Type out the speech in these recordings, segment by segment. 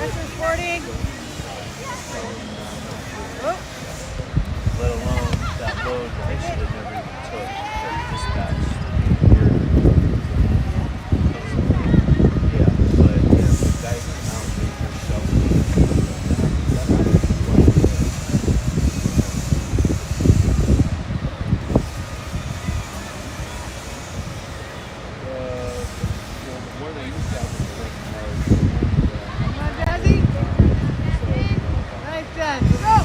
Transporting. Oh. Let alone that load that they should have never even took that dispatched here. Yeah, but you know, the guys come out and they're shoveling and that happens quite a bit. The one I used to have was the Lake Mars. Come on, Jazzy. Nice, Jazz. Go!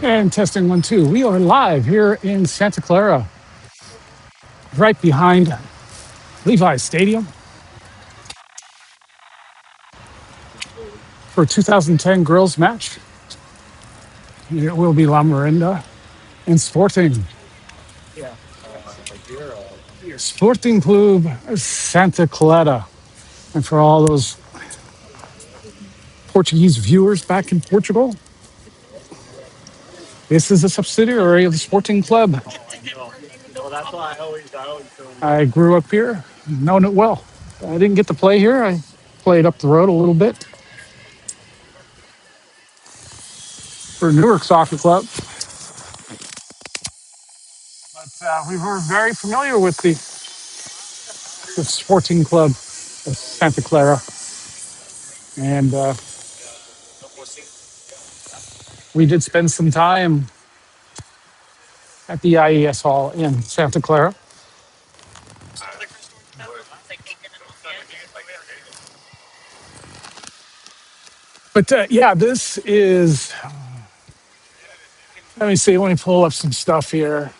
And testing 1, 2. We are live here in Santa Clara, right behind Levi's Stadium for 2010 girls match. It will be La Miranda and Sporting Club Santa Clara. And for all those Portuguese viewers back in Portugal, this is a subsidiary of the Sporting Club. I grew up here, known it well. I didn't get to play here. I played up the road a little bit for Newark Soccer Club. But we were very familiar with the Sporting Club of Santa Clara. And we did spend some time at the IES Hall in Santa Clara. But yeah, this is, let me see, let me pull up some stuff here.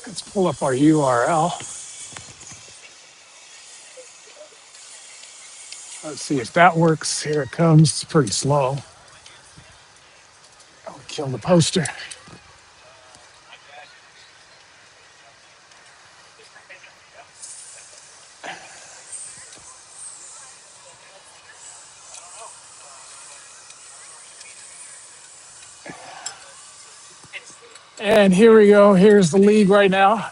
Let's pull up our URL. Let's see if that works. Here it comes. It's pretty slow. I'll kill the poster. And here we go. Here's the league right now.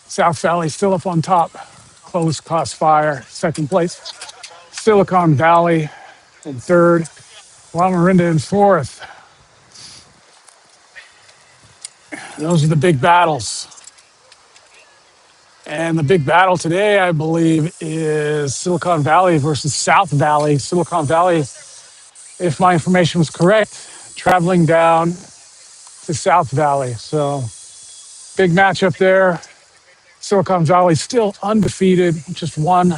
South Valley still up on top. Close Crossfire, second place. Silicon Valley in third. La Miranda in fourth. Those are the big battles. And the big battle today, I believe, is Silicon Valley versus South Valley. Silicon Valley, if my information was correct, traveling down to South Valley. So big matchup there. Silicon Valley still undefeated, just one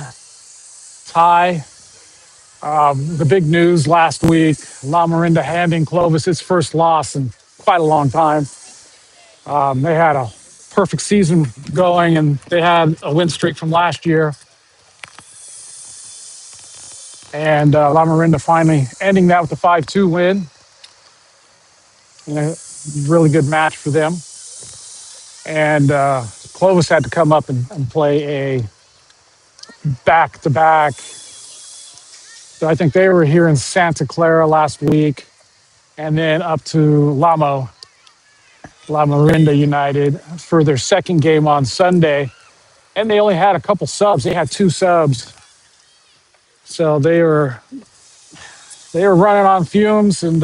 tie. The big news last week, La Miranda handing Clovis its first loss in quite a long time. They had a perfect season going, and they had a win streak from last year. And La Miranda finally ending that with a 5-2 win. A really good match for them. And Clovis had to come up and play a back-to-back. So I think they were here in Santa Clara last week, and then up to LaMo, La Miranda United, for their second game on Sunday. And they only had a couple subs. They had 2 subs. So they were running on fumes, and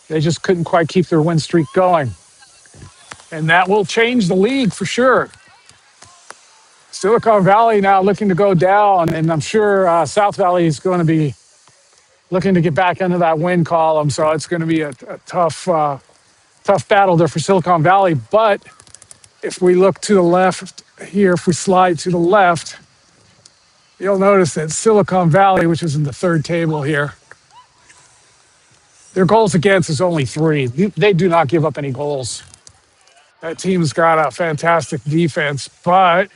they just couldn't quite keep their win streak going. And that will change the league for sure. Silicon Valley now looking to go down, and I'm sure South Valley is going to be looking to get back into that win column. So it's going to be a tough battle there for Silicon Valley. But if we look to the left here, if we slide to the left, you'll notice that Silicon Valley, which is in the third table here, their goals against is only 3. They do not give up any goals. That team's got a fantastic defense, but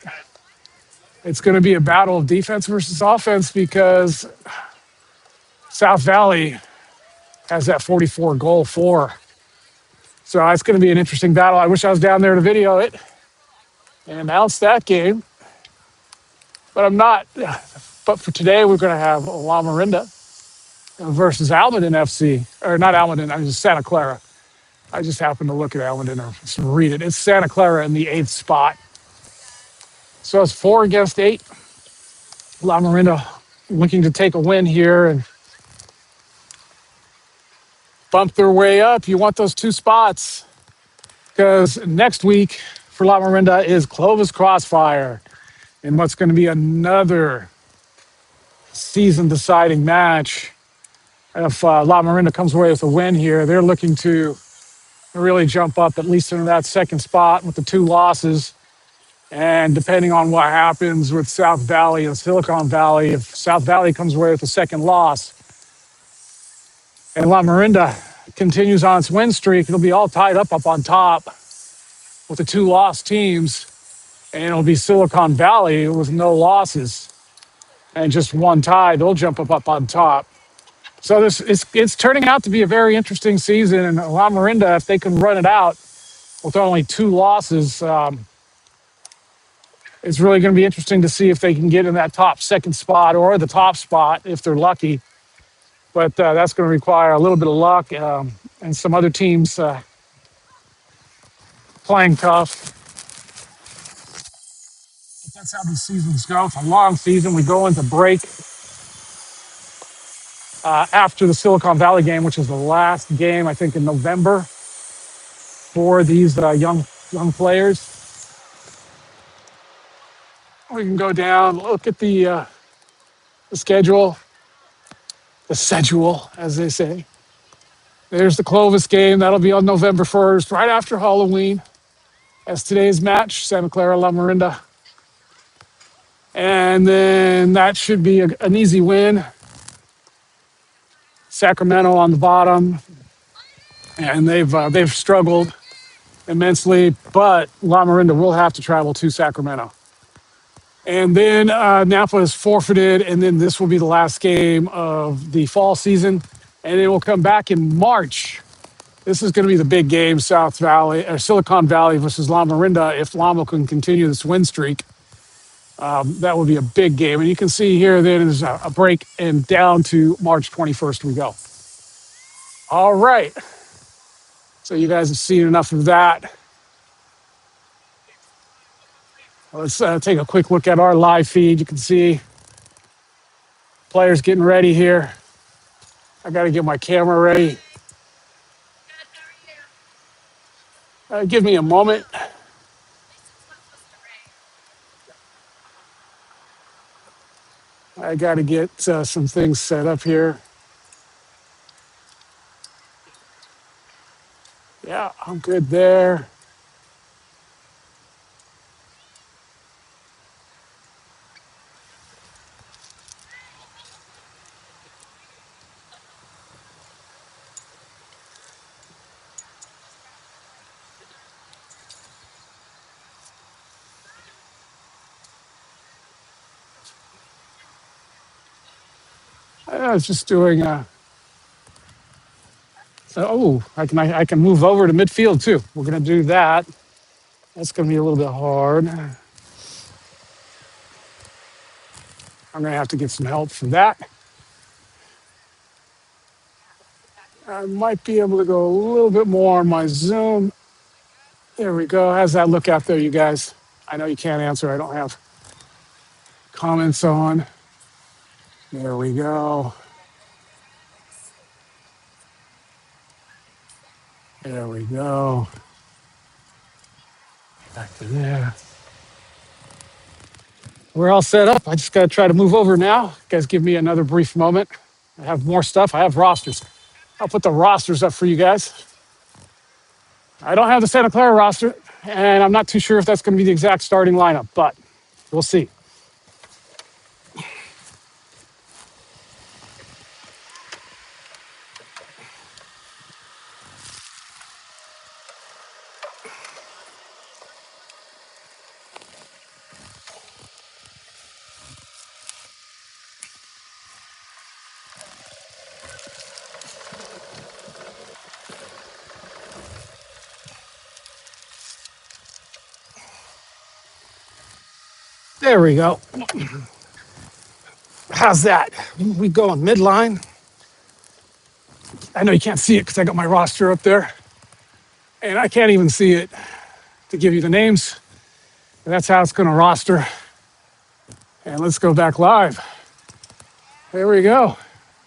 it's going to be a battle of defense versus offense because South Valley has that 44 goal for. So it's going to be an interesting battle. I wish I was down there to video it and announce that game, but I'm not. But for today, we're going to have La Marinda versus Almaden FC, or not Almaden, I mean Santa Clara. I just happened to look at Almaden or just read it. It's Santa Clara in the 8th spot. So it's 4 against 8. La Marinda looking to take a win here and bump their way up. You want those 2 spots because next week for La Marinda is Clovis Crossfire in what's going to be another season deciding match. If La Marinda comes away with a win here, they're looking to really jump up at least into that 2nd spot with the 2 losses. And depending on what happens with South Valley and Silicon Valley, if South Valley comes away with a 2nd loss and La Marinda continues on its win streak, it'll be all tied up on top with the 2 lost teams. And it'll be Silicon Valley with no losses and just 1 tie. They'll jump up on top. So it's turning out to be a very interesting season. And La Marinda, if they can run it out with only 2 losses, it's really going to be interesting to see if they can get in that top 2nd spot or the top spot if they're lucky. But that's going to require a little bit of luck and some other teams playing tough. But that's how these seasons go. It's a long season. We go into break after the Silicon Valley game, which is the last game, I think, in November for these young players. We can go down, look at the schedule, as they say. There's the Clovis game. That'll be on November 1st, right after Halloween. As today's match, Santa Clara La Marinda. And then that should be an easy win. Sacramento on the bottom, and they've struggled immensely, but La Marinda will have to travel to Sacramento. And then Napa is forfeited, and then this will be the last game of the fall season, and it will come back in March. This is going to be the big game, South Valley or Silicon Valley versus La Marinda. If LaMo can continue this win streak, that will be a big game. And you can see here then there's a break, and down to March 21st we go. All right. So you guys have seen enough of that. Let's take a quick look at our live feed. You can see players getting ready here. I got to get my camera ready. Give me a moment. I got to get some things set up here. Yeah, I'm good there. I was just doing. I can move over to midfield too. We're gonna do that. That's gonna be a little bit hard. I'm gonna have to get some help for that. I might be able to go a little bit more on my Zoom. There we go. How's that look out there, you guys? I know you can't answer. I don't have comments on. There we go. There we go. Back to there. We're all set up. I just got to try to move over now. You guys give me another brief moment. I have more stuff. I have rosters. I'll put the rosters up for you guys. I don't have the Santa Clara roster, and I'm not too sure if that's going to be the exact starting lineup, but we'll see. There we go. How's that? We going midline. I know you can't see it because I got my roster up there, and I can't even see it to give you the names. And that's how it's going to roster. And let's go back live. There we go.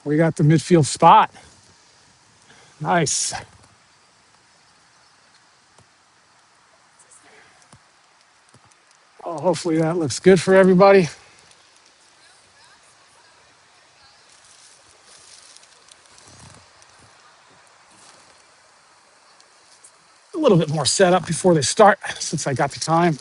We got the midfield spot. Nice. Oh, hopefully that looks good for everybody. A little bit more setup before they start since I got the time.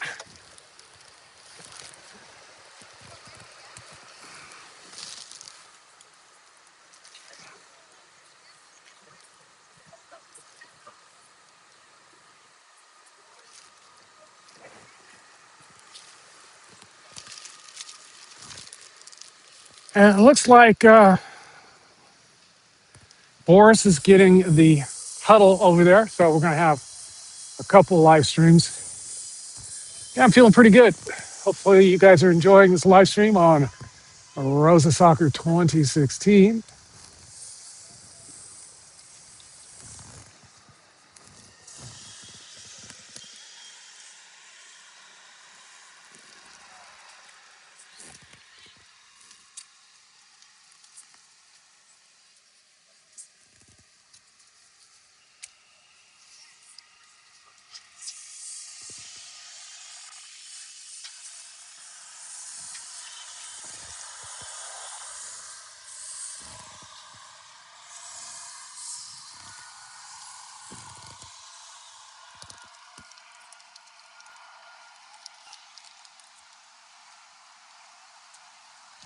And it looks like Boris is getting the huddle over there. So we're going to have a couple live streams. Yeah, I'm feeling pretty good. Hopefully you guys are enjoying this live stream on Rosa Soccer 2016.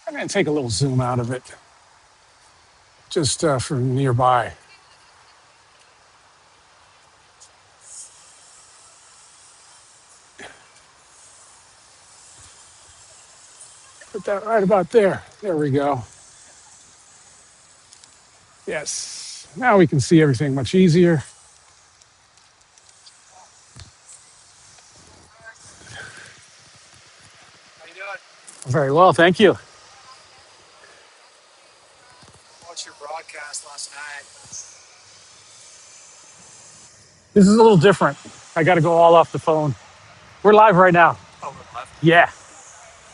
I'm going to take a little zoom out of it just for nearby. Put that right about there. There we go. Yes. Now we can see everything much easier. How you doing? Very well, thank you. Watched your broadcast last night. This is a little different. I got to go all off the phone. We're live right now. Oh, we're live. Yeah.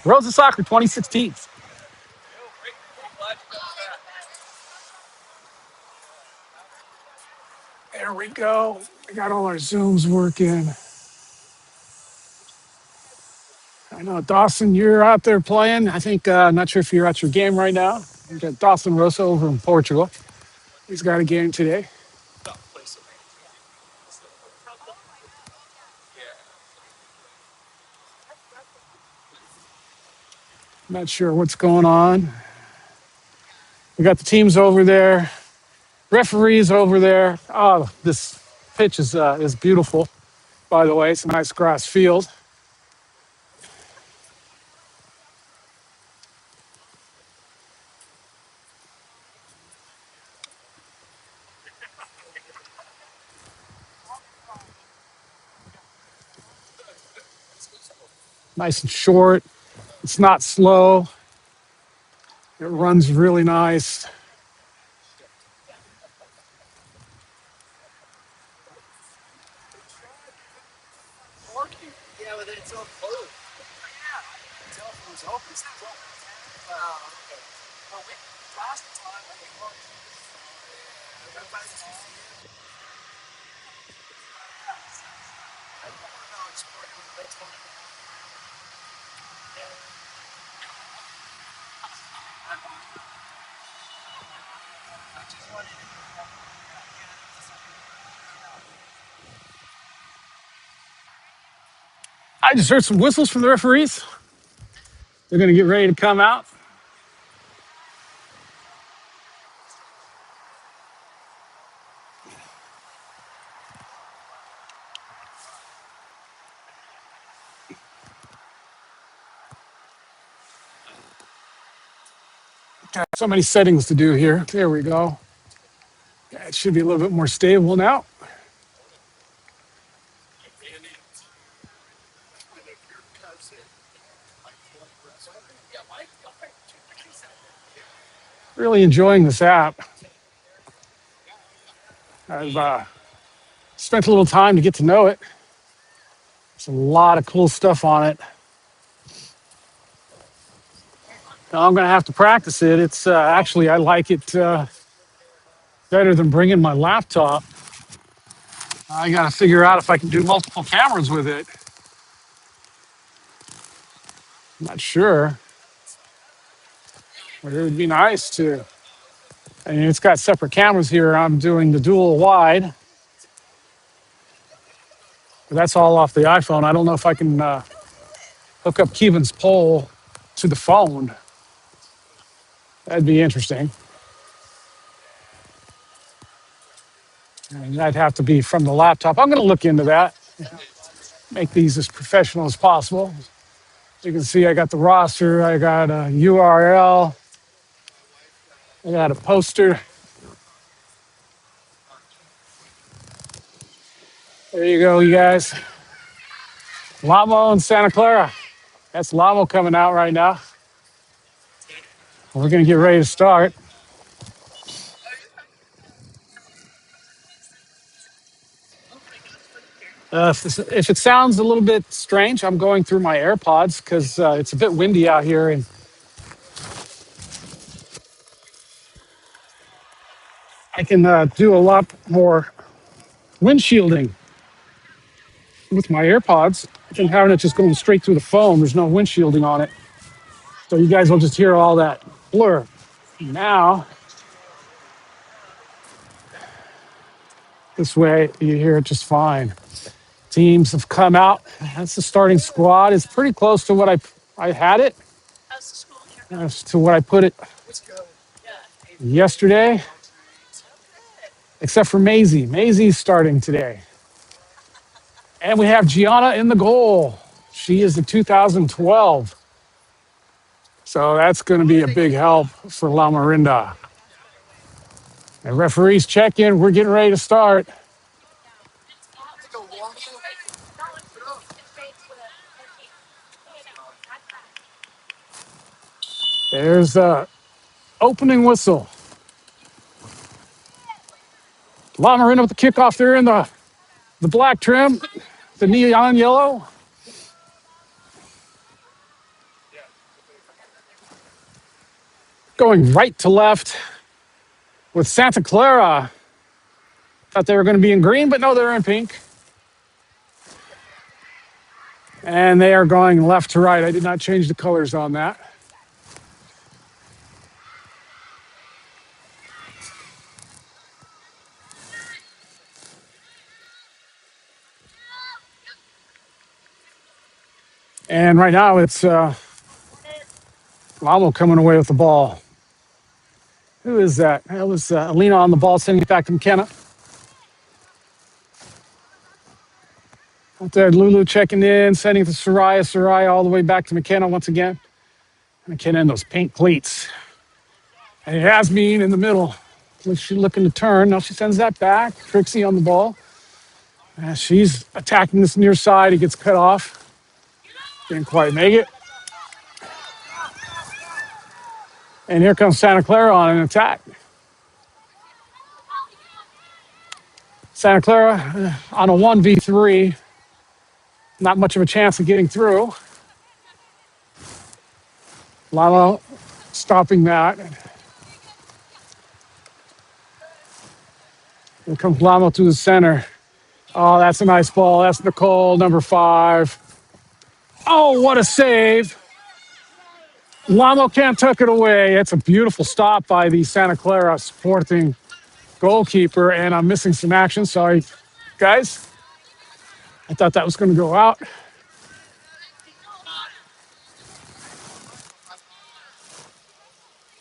Rosa Soccer 2016. Oh, great. Glad you got that. There we go. We got all our Zooms working. I know, Dawson, you're out there playing. I think, not sure if you're at your game right now. We got Dawson Rosa over in Portugal. He's got a game today. Stop, please. Yeah. Not sure what's going on. We got the teams over there, referees over there. Oh, this pitch is beautiful, by the way. It's a nice grass field. Nice and short. It's not slow. It runs really nice. Parking. Yeah, but then it's all closed. Yeah. Until it was open. It's not open. Oh, okay. Well, last time I think everybody's I don't know. It's working with baseball. I just wanted to I just heard some whistles from the referees. They're going to get ready to come out. Got so many settings to do here. There we go. Yeah, it should be a little bit more stable now. Really enjoying this app. I've spent a little time to get to know it. There's a lot of cool stuff on it. Now I'm going to have to practice it. It's actually, I like it better than bringing my laptop. I got to figure out if I can do multiple cameras with it. I'm not sure, but it would be nice to. I mean, it's got separate cameras here. I'm doing the dual wide, but that's all off the iPhone. I don't know if I can hook up Kevin's pole to the phone. That'd be interesting. And that'd have to be from the laptop. I'm going to look into that. Make these as professional as possible. As you can see, I got the roster. I got a URL. I got a poster. There you go, you guys. LaMo and Santa Clara. That's LaMo coming out right now. We're going to get ready to start. If it sounds a little bit strange, I'm going through my AirPods because it's a bit windy out here, and I can do a lot more windshielding with my AirPods than having it just going straight through the phone. There's no windshielding on it, so you guys will just hear all that blur. Now, this way you hear it just fine. Teams have come out. That's the starting squad. It's pretty close to what I had it, as to what I put it yesterday, except for Maisie. Maisie's starting today. And we have Gianna in the goal. She is the 2012. So that's going to be a big help for La Marinda. And referees check in. We're getting ready to start. There's the opening whistle. La Marinda with the kickoff there in the black trim, the neon yellow. Going right to left with Santa Clara. Thought they were going to be in green, but no, they're in pink. And they are going left to right. I did not change the colors on that. And right now it's LaMo coming away with the ball. Who is that? That was Alina on the ball, sending it back to McKenna. Out there, Lulu checking in, sending it to Soraya. Soraya all the way back to McKenna once again. McKenna in those pink cleats. And Yasmin in the middle. She's looking to turn. Now she sends that back. Trixie on the ball. She's attacking this near side. He gets cut off. Didn't quite make it. And here comes Santa Clara on an attack. Santa Clara on a 1v3. Not much of a chance of getting through. LaMo stopping that. Here comes LaMo to the center. Oh, that's a nice ball. That's Nicole, number 5. Oh, what a save. LaMo can't tuck it away. It's a beautiful stop by the Santa Clara supporting goalkeeper, and I'm missing some action. Sorry, guys. I thought that was going to go out.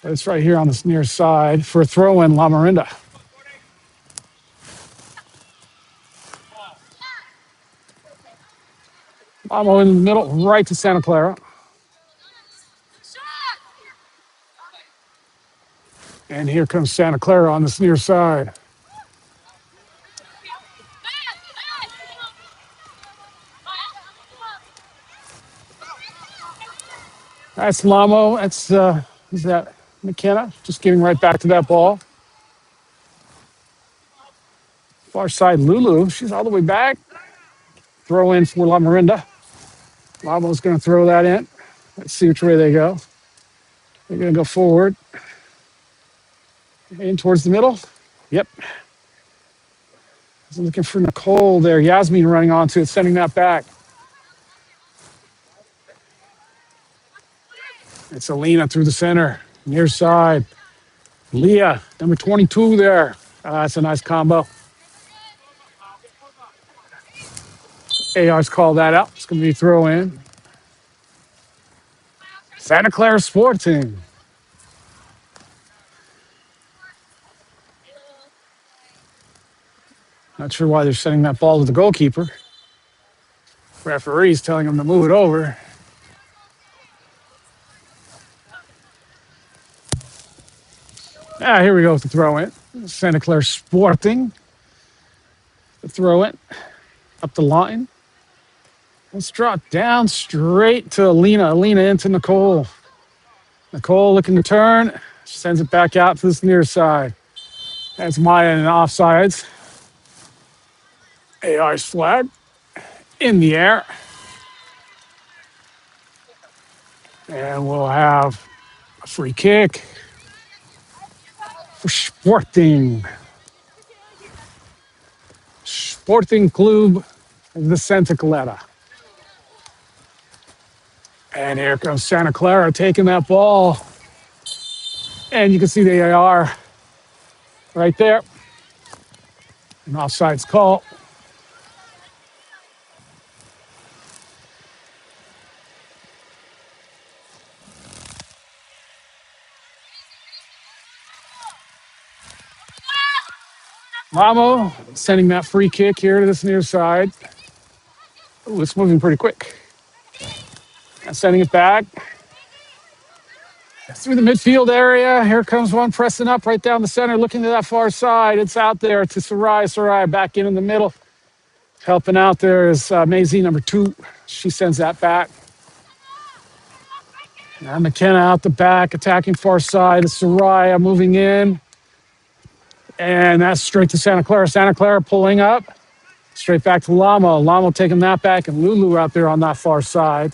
But it's right here on this near side for a throw-in, La Marinda. LaMo in the middle, right to Santa Clara. And here comes Santa Clara on this near side. That's LaMo. That's who's that? McKenna. Just getting right back to that ball. Far side, Lulu. She's all the way back. Throw in for La Mirinda. LaMo's going to throw that in. Let's see which way they go. They're going to go forward. In towards the middle. Yep. Looking for Nicole there. Yasmin running onto it, sending that back. It's Alina through the center, near side. Leah, number 22 there. That's a nice combo. AR's called that out. It's going to be throw in. Santa Clara Sporting. Not sure why they're sending that ball to the goalkeeper. Referee's telling him to move it over. Here we go with the throw in. Santa Clara Sporting. The throw in. Up the line. Let's draw it down straight to Alina. Alina into Nicole. Nicole looking to turn. She sends it back out to this near side. That's Maya and offsides. AR's flag in the air. And we'll have a free kick for Sporting. Sporting Club de Santa Clara. And here comes Santa Clara taking that ball. And you can see the AR right there. An offsides call. LaMo sending that free kick here to this near side. Ooh, it's moving pretty quick. And sending it back. Through the midfield area. Here comes one pressing up right down the center, looking to that far side. It's out there to Sarai. Sarai back in the middle. Helping out there is Maisie, number 2. She sends that back. And McKenna out the back, attacking far side. It's Soraya moving in. And that's straight to Santa Clara. Santa Clara pulling up. Straight back to LaMo. LaMo taking that back. And Lulu out there on that far side.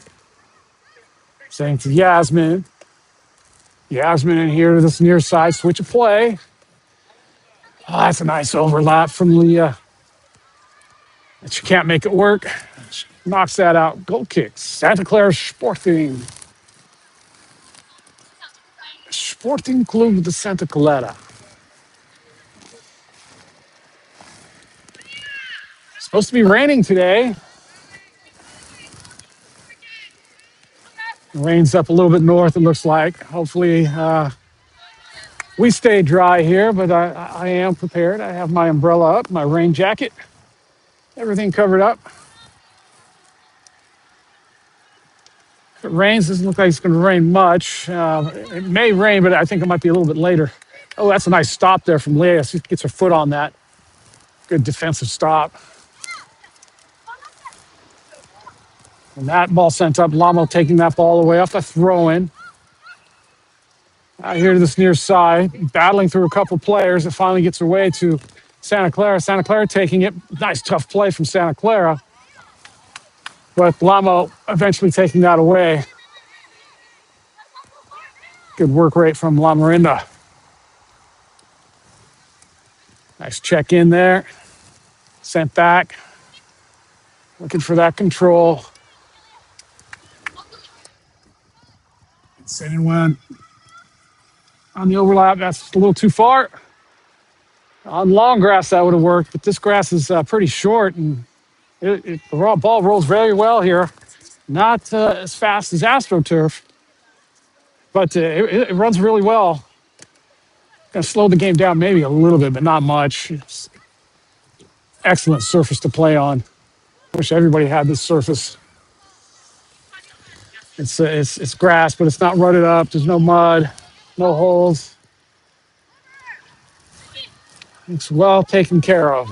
Saying to Yasmin. Yasmin in here to this near side. Switch of play. Oh, that's a nice overlap from Leah. But she can't make it work. She knocks that out. Goal kick. Santa Clara Sporting. Sporting Club de Santa Clara. Supposed to be raining today. The rain's up a little bit north, it looks like. Hopefully, we stay dry here, but I am prepared. I have my umbrella up, my rain jacket, everything covered up. If it rains, doesn't look like it's going to rain much. It may rain, but I think it might be a little bit later. Oh, that's a nice stop there from Leah. She gets her foot on that. Good defensive stop. And that ball sent up. LaMo taking that ball away off the throw-in. Out here to this near side, battling through a couple players. It finally gets away to Santa Clara. Santa Clara taking it. Nice, tough play from Santa Clara. But LaMo eventually taking that away. Good work rate from La Mirinda. Nice check in there. Sent back. Looking for that control. Sending one on the overlap. That's a little too far. On long grass, that would have worked, but this grass is pretty short, and the raw ball rolls very well here. Not as fast as AstroTurf, but it runs really well. Going to slow the game down maybe a little bit, but not much. It's excellent surface to play on. Wish everybody had this surface. It's grass, but it's not rutted up. There's no mud, no holes. It's well taken care of.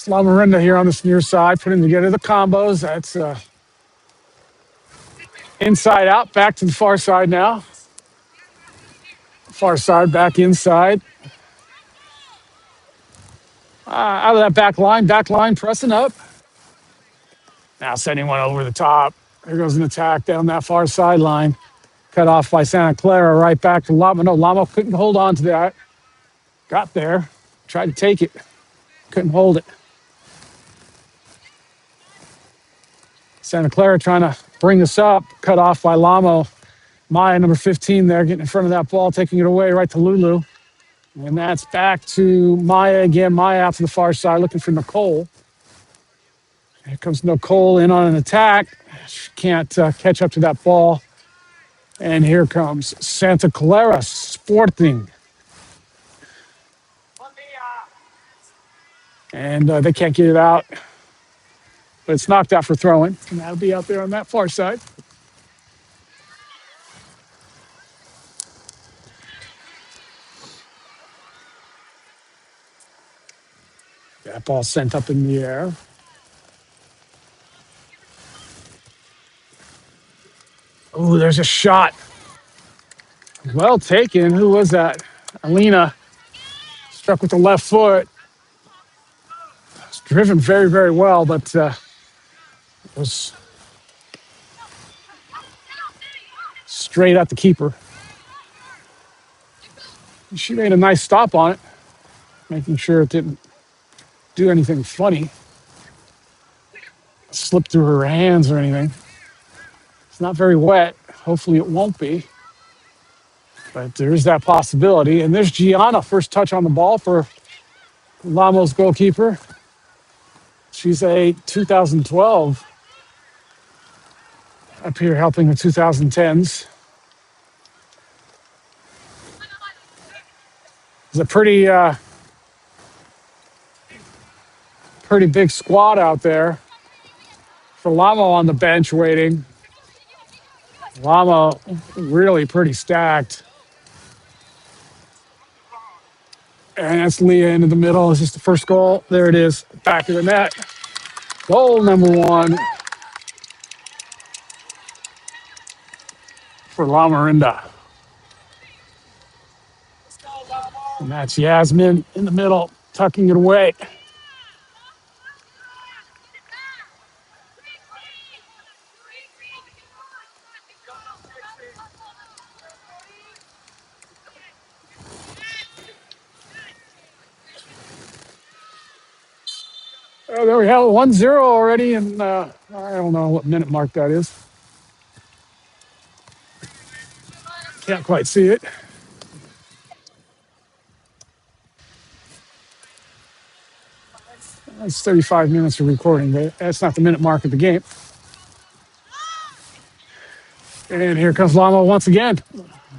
Lamarinda here on this near side, putting together the combos. That's inside out, back to the far side now. Far side, back inside. Out of that back line, pressing up. Now sending one over the top. There goes an attack down that far sideline. Cut off by Santa Clara, right back to LaMo. No, LaMo couldn't hold on to that. Got there, tried to take it, couldn't hold it. Santa Clara trying to bring us up, cut off by LaMo. Maya, number 15 there, getting in front of that ball, taking it away right to Lulu. And that's back to Maya again. Maya out to the far side, looking for Nicole. Here comes Nicole in on an attack. She can't catch up to that ball. And here comes Santa Clara Sporting. And they can't get it out. But it's knocked out for throwing. And that'll be out there on that far side. That ball sent up in the air. Oh, there's a shot. Well taken. Who was that? Alina struck with the left foot. It's driven very, very well, but it was straight at the keeper. She made a nice stop on it, making sure it didn't do anything funny, slip through her hands or anything. It's not very wet. Hopefully it won't be. But there is that possibility. And there's Gianna, first touch on the ball for LaMo's goalkeeper. She's a 2012 up here helping the 2010s. It's a pretty big squad out there. For LaMo on the bench waiting. LaMo really pretty stacked. And that's Leah into the middle. It's just the first goal. There it is, back of the net. Goal number 1 for Lamarinda. And that's Yasmin in the middle, tucking it away. Oh, there we have it, 1-0 already, and I don't know what minute mark that is. Can't quite see it. It's 35 minutes of recording, but that's not the minute mark of the game. And here comes LaMo once again,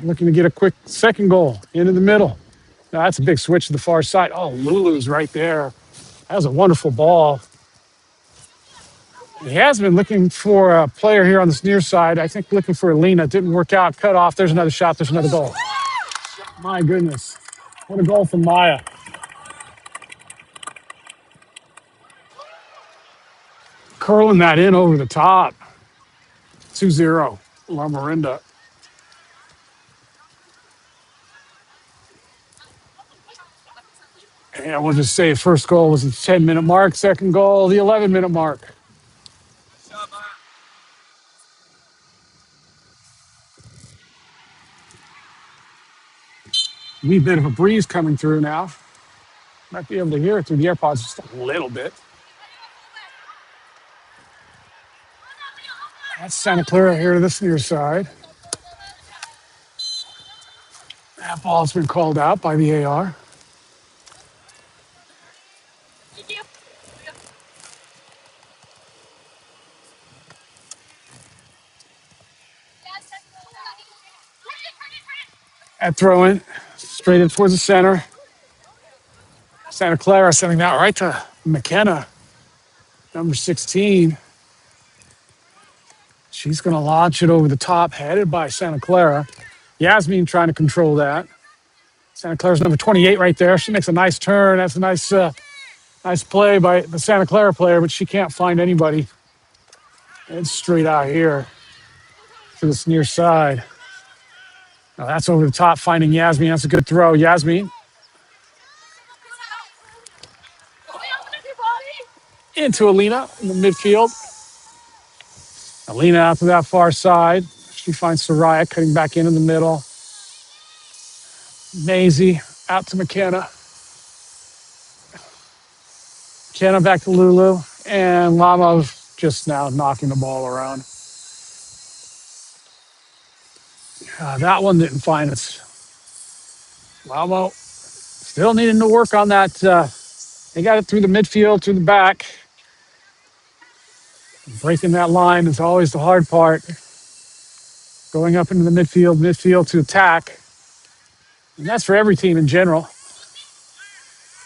looking to get a quick second goal into the middle. Now, that's a big switch to the far side. Oh, Lulu's right there. That was a wonderful ball. He has been looking for a player here on this near side. I think looking for Alina. Didn't work out. Cut off. There's another shot. There's another goal. My goodness. What a goal from Maya. Curling that in over the top. 2-0. Lamarinda. And we'll just say first goal was the 10-minute mark. Second goal, the 11-minute mark. Wee bit of a breeze coming through now. Might be able to hear it through the AirPods just a little bit. That's Santa Clara here to this near side. That ball's been called out by the AR. At throw in, straight in towards the center. Santa Clara sending that right to McKenna, number 16. She's going to launch it over the top, headed by Santa Clara. Yasmin trying to control that. Santa Clara's number 28 right there. She makes a nice turn. That's a nice Nice play by the Santa Clara player, but she can't find anybody. It's straight out here to this near side. Now that's over the top, finding Yasmin. That's a good throw. Yasmin into Alina in the midfield. Alina out to that far side. She finds Soraya cutting back in the middle. Maisie out to McKenna. McKenna back to Lulu. And LaMo just now knocking the ball around. That one didn't find us. LaMo still needing to work on that. They got it through the midfield, through the back. Breaking that line is always the hard part. Going up into the midfield to attack. And that's for every team in general.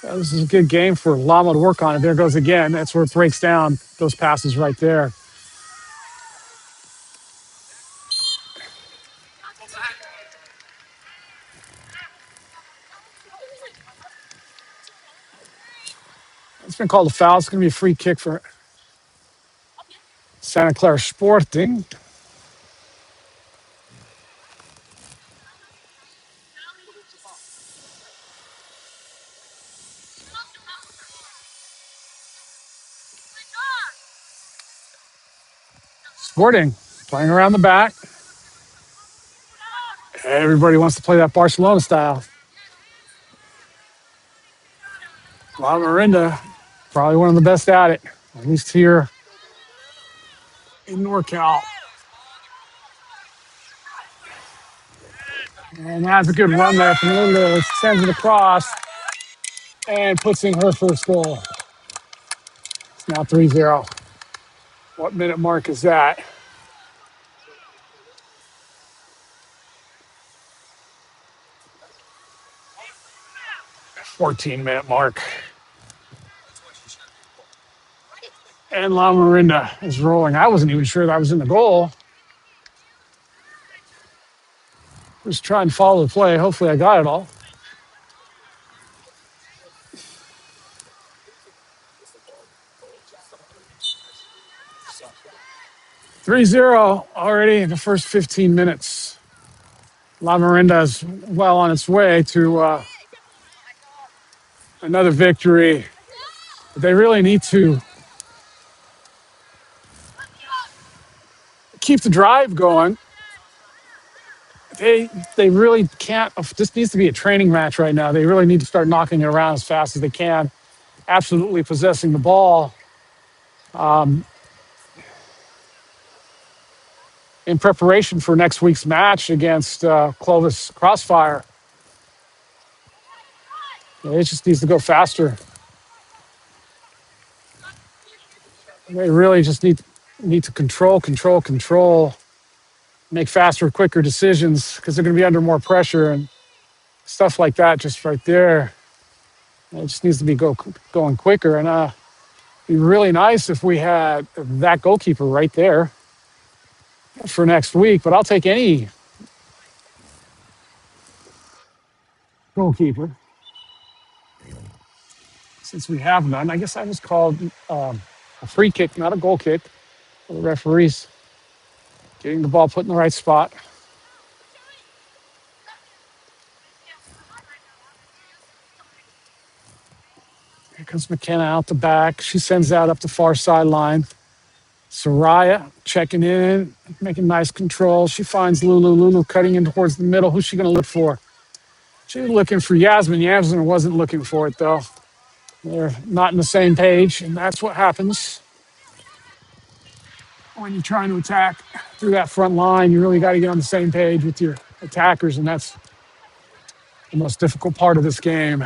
This is a good game for LaMo to work on it. There goes again. That's where it breaks down. Those passes right there. It's been called a foul. It's going to be a free kick for Santa Clara Sporting. Sporting playing around the back. Everybody wants to play that Barcelona style. La Marinda, probably one of the best at it, at least here in NorCal. And that's a good run there from Linda. Sends it across and puts in her first goal. It's now 3-0. What minute mark is that? 14-minute mark. And La Marinda is rolling. I wasn't even sure that I was in the goal. Just trying to follow the play. Hopefully I got it all. 3-0 already in the first 15 minutes. La Marinda is well on its way to another victory. They really need to keep the drive going. They really can't. This needs to be a training match right now. They really need to start knocking it around as fast as they can, absolutely possessing the ball. In preparation for next week's match against Clovis Crossfire. It just needs to go faster. They really just need to control, make faster, quicker decisions because they're going to be under more pressure and stuff like that. Just right there, it just needs to be going quicker. And it'd be really nice if we had that goalkeeper right there for next week. But I'll take any goalkeeper since we have none. I guess I was called a free kick, not a goal kick. The referees getting the ball put in the right spot. Here comes McKenna out the back. She sends that up the far sideline. Soraya checking in, making nice control. She finds Lulu. Lulu cutting in towards the middle. Who's she going to look for? She was looking for Yasmin. Yasmin wasn't looking for it, though. They're not on the same page, and that's what happens when you're trying to attack through that front line. You really got to get on the same page with your attackers, and that's the most difficult part of this game.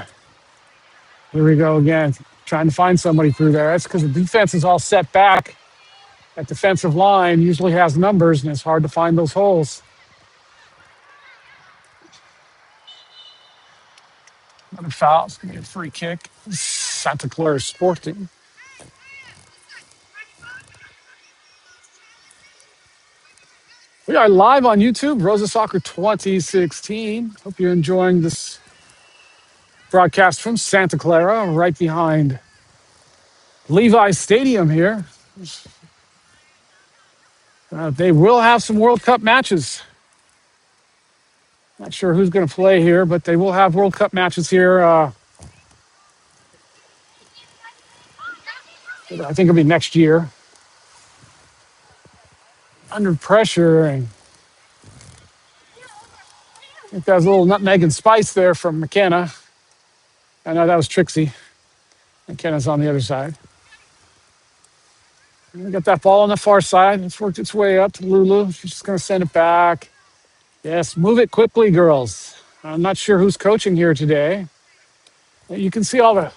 Here we go again, trying to find somebody through there. That's because the defense is all set back. That defensive line usually has numbers, and it's hard to find those holes. Another foul. It's going to be a free kick. Santa Clara Sporting. We are live on YouTube, Rosa Soccer 2016. Hope you're enjoying this broadcast from Santa Clara, right behind Levi Stadium here. They will have some World Cup matches. Not sure who's going to play here, but they will have World Cup matches here. I think it'll be next year. Under pressure, and I think that was a little nutmeg and spice there from McKenna. I know that was Trixie. McKenna's on the other side. We got that ball on the far side. It's worked its way up to Lulu. She's just going to send it back. Yes, move it quickly, girls. I'm not sure who's coaching here today. You can see all the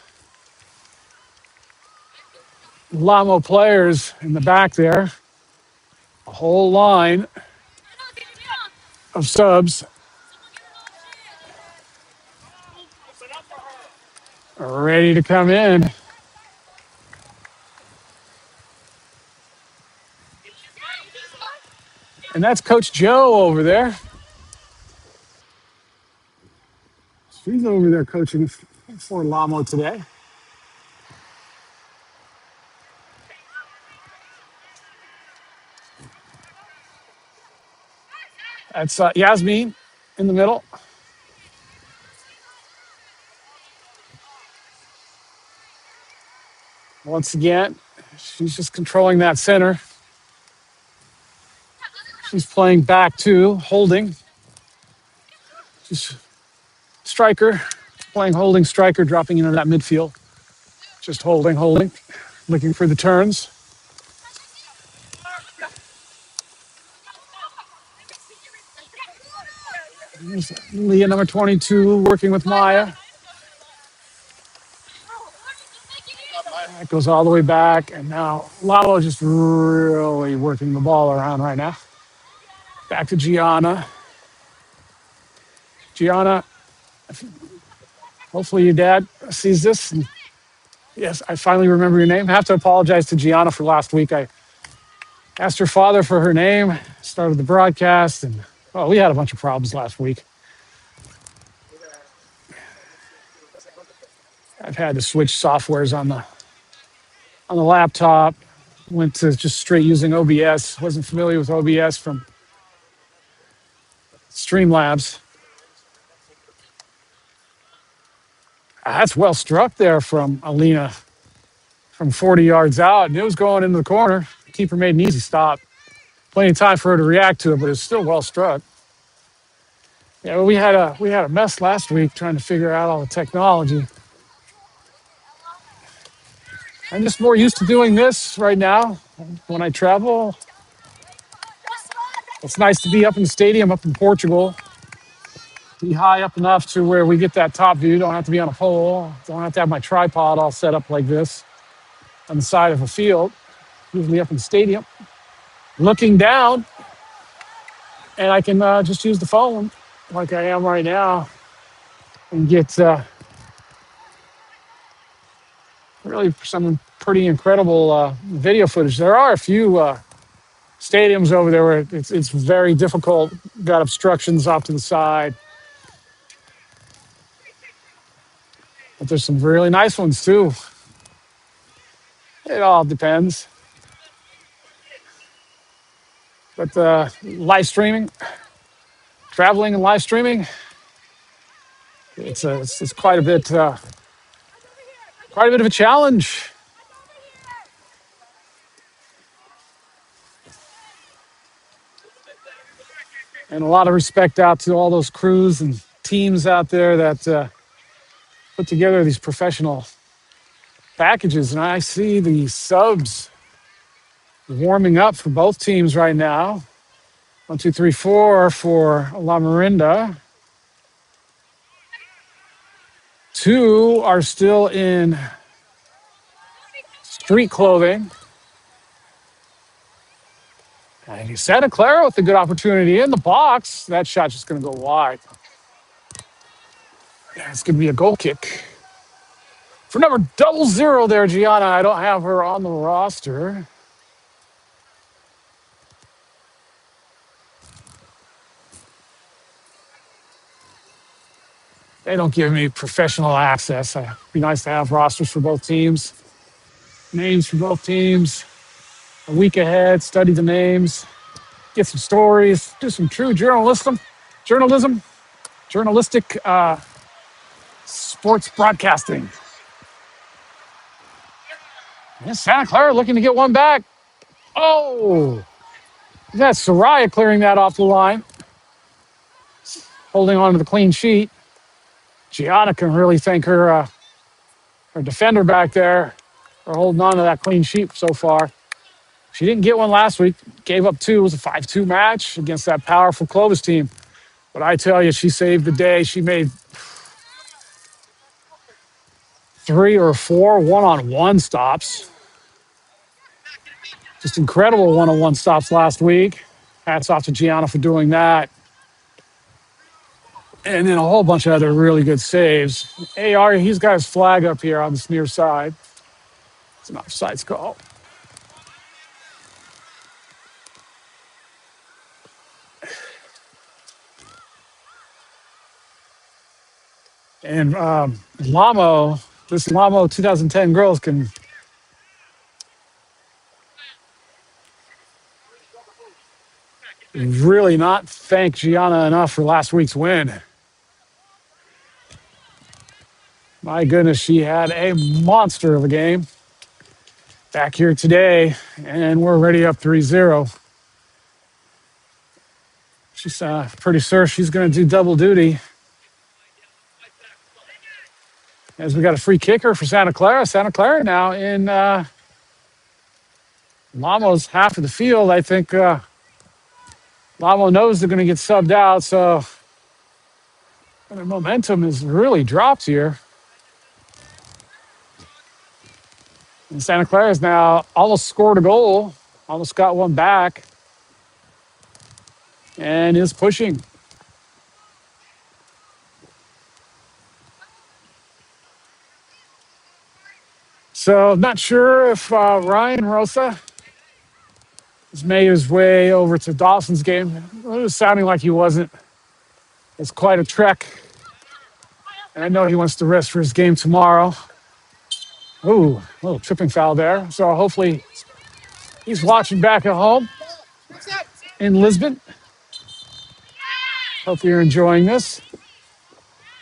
LaMo players in the back there. A whole line of subs are ready to come in. And that's Coach Joe over there. She's over there coaching for LaMo today. That's Yasmin in the middle. Once again, she's just controlling that center. She's playing back too, holding. She's striker, playing holding striker, dropping into that midfield. Just holding, looking for the turns. There's Leah, number 22, working with Maya. That goes all the way back, and now Lalo just really working the ball around right now. Back to Gianna. Gianna, hopefully your dad sees this. And yes, I finally remember your name. I have to apologize to Gianna for last week. I asked her father for her name, started the broadcast, and we had a bunch of problems last week. I've had to switch softwares on the laptop. Went to just straight using OBS. Wasn't familiar with OBS from Streamlabs. That's well struck there from Alina from 40 yards out. And it was going into the corner. The keeper made an easy stop. Plenty of time for her to react to it, but it's still well struck. Yeah, well, we had a mess last week trying to figure out all the technology. I'm just more used to doing this right now when I travel. It's nice to be up in the stadium up in Portugal. Be high up enough to where we get that top view. Don't have to be on a pole. Don't have to have my tripod all set up like this on the side of a field. Usually up in the stadium, looking down, and I can just use the phone like I am right now and get really some pretty incredible video footage. There are a few stadiums over there where it's very difficult. Got obstructions off to the side. But there's some really nice ones too. It all depends. But live streaming, traveling and live streaming, it's quite a bit of a challenge. And a lot of respect out to all those crews and teams out there that put together these professional packages. And I see the subs warming up for both teams right now. 1, 2, 3, 4 for La Marinda. 2 are still in street clothing. And Santa Clara with a good opportunity in the box. That shot's just going to go wide. Yeah, it's going to be a goal kick. For number 00 there, Gianna. I don't have her on the roster. They don't give me professional access. It'd be nice to have rosters for both teams. names for both teams a week ahead, study the names, get some stories, do some true journalism, journalistic sports broadcasting. And Santa Clara looking to get one back. Oh, that's Soraya clearing that off the line, holding on to the clean sheet. Gianna can really thank her defender back there for holding on to that clean sheet so far. She didn't get one last week. Gave up two. It was a 5-2 match against that powerful Clovis team. But I tell you, she saved the day. She made 3 or 4 one-on-one stops. Just incredible one-on-one stops last week. Hats off to Gianna for doing that. And then a whole bunch of other really good saves. AR, he's got his flag up here on this near side. It's an offsides call. And LaMo, this LaMo 2010 girls can really not thank Gianna enough for last week's win. My goodness, she had a monster of a game back here today, and we're already up 3-0. She's pretty sure she's going to do double duty as we got a free kicker for Santa Clara. Santa Clara now in Lamo's half of the field. I think Lamo knows they're going to get subbed out, so the momentum has really dropped here. And Santa Clara has now almost scored a goal, almost got one back, and is pushing. So I'm not sure if Ryan Rosa has made his way over to Dawson's game. It was sounding like he wasn't. It's quite a trek. And I know he wants to rest for his game tomorrow. Ooh, a little tripping foul there. So hopefully he's watching back at home in Lisbon. Hope you're enjoying this.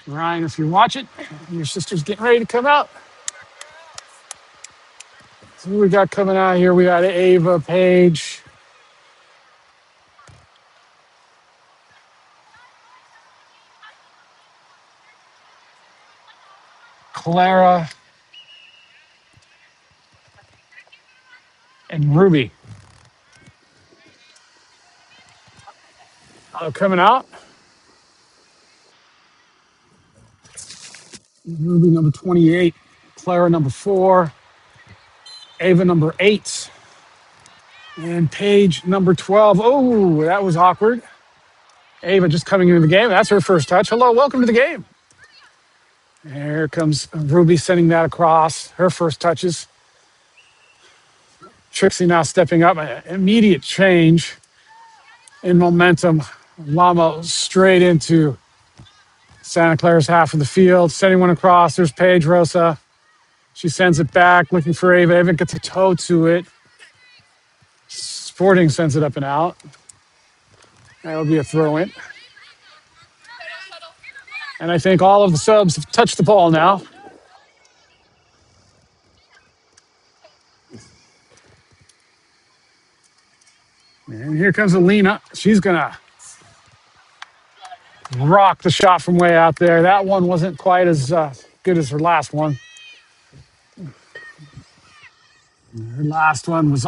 Ryan, if you're watching, your sister's getting ready to come out. So who we got coming out here? We got Ava, Paige, Clara, and Ruby. Coming out. Ruby number 28, Clara number 4, Ava number 8, and Paige number 12. Oh, that was awkward. Ava just coming into the game. That's her first touch. Hello, welcome to the game. Here comes Ruby sending that across. Her first touches. Trixie now stepping up. Immediate change in momentum. LaMo straight into Santa Clara's half of the field. Sending one across. There's Paige Rosa. She sends it back, looking for Ava. Ava gets a toe to it. Sporting sends it up and out. That'll be a throw-in. And I think all of the subs have touched the ball now. And here comes Alina. She's going to rock the shot from way out there. That one wasn't quite as good as her last one. Her last one was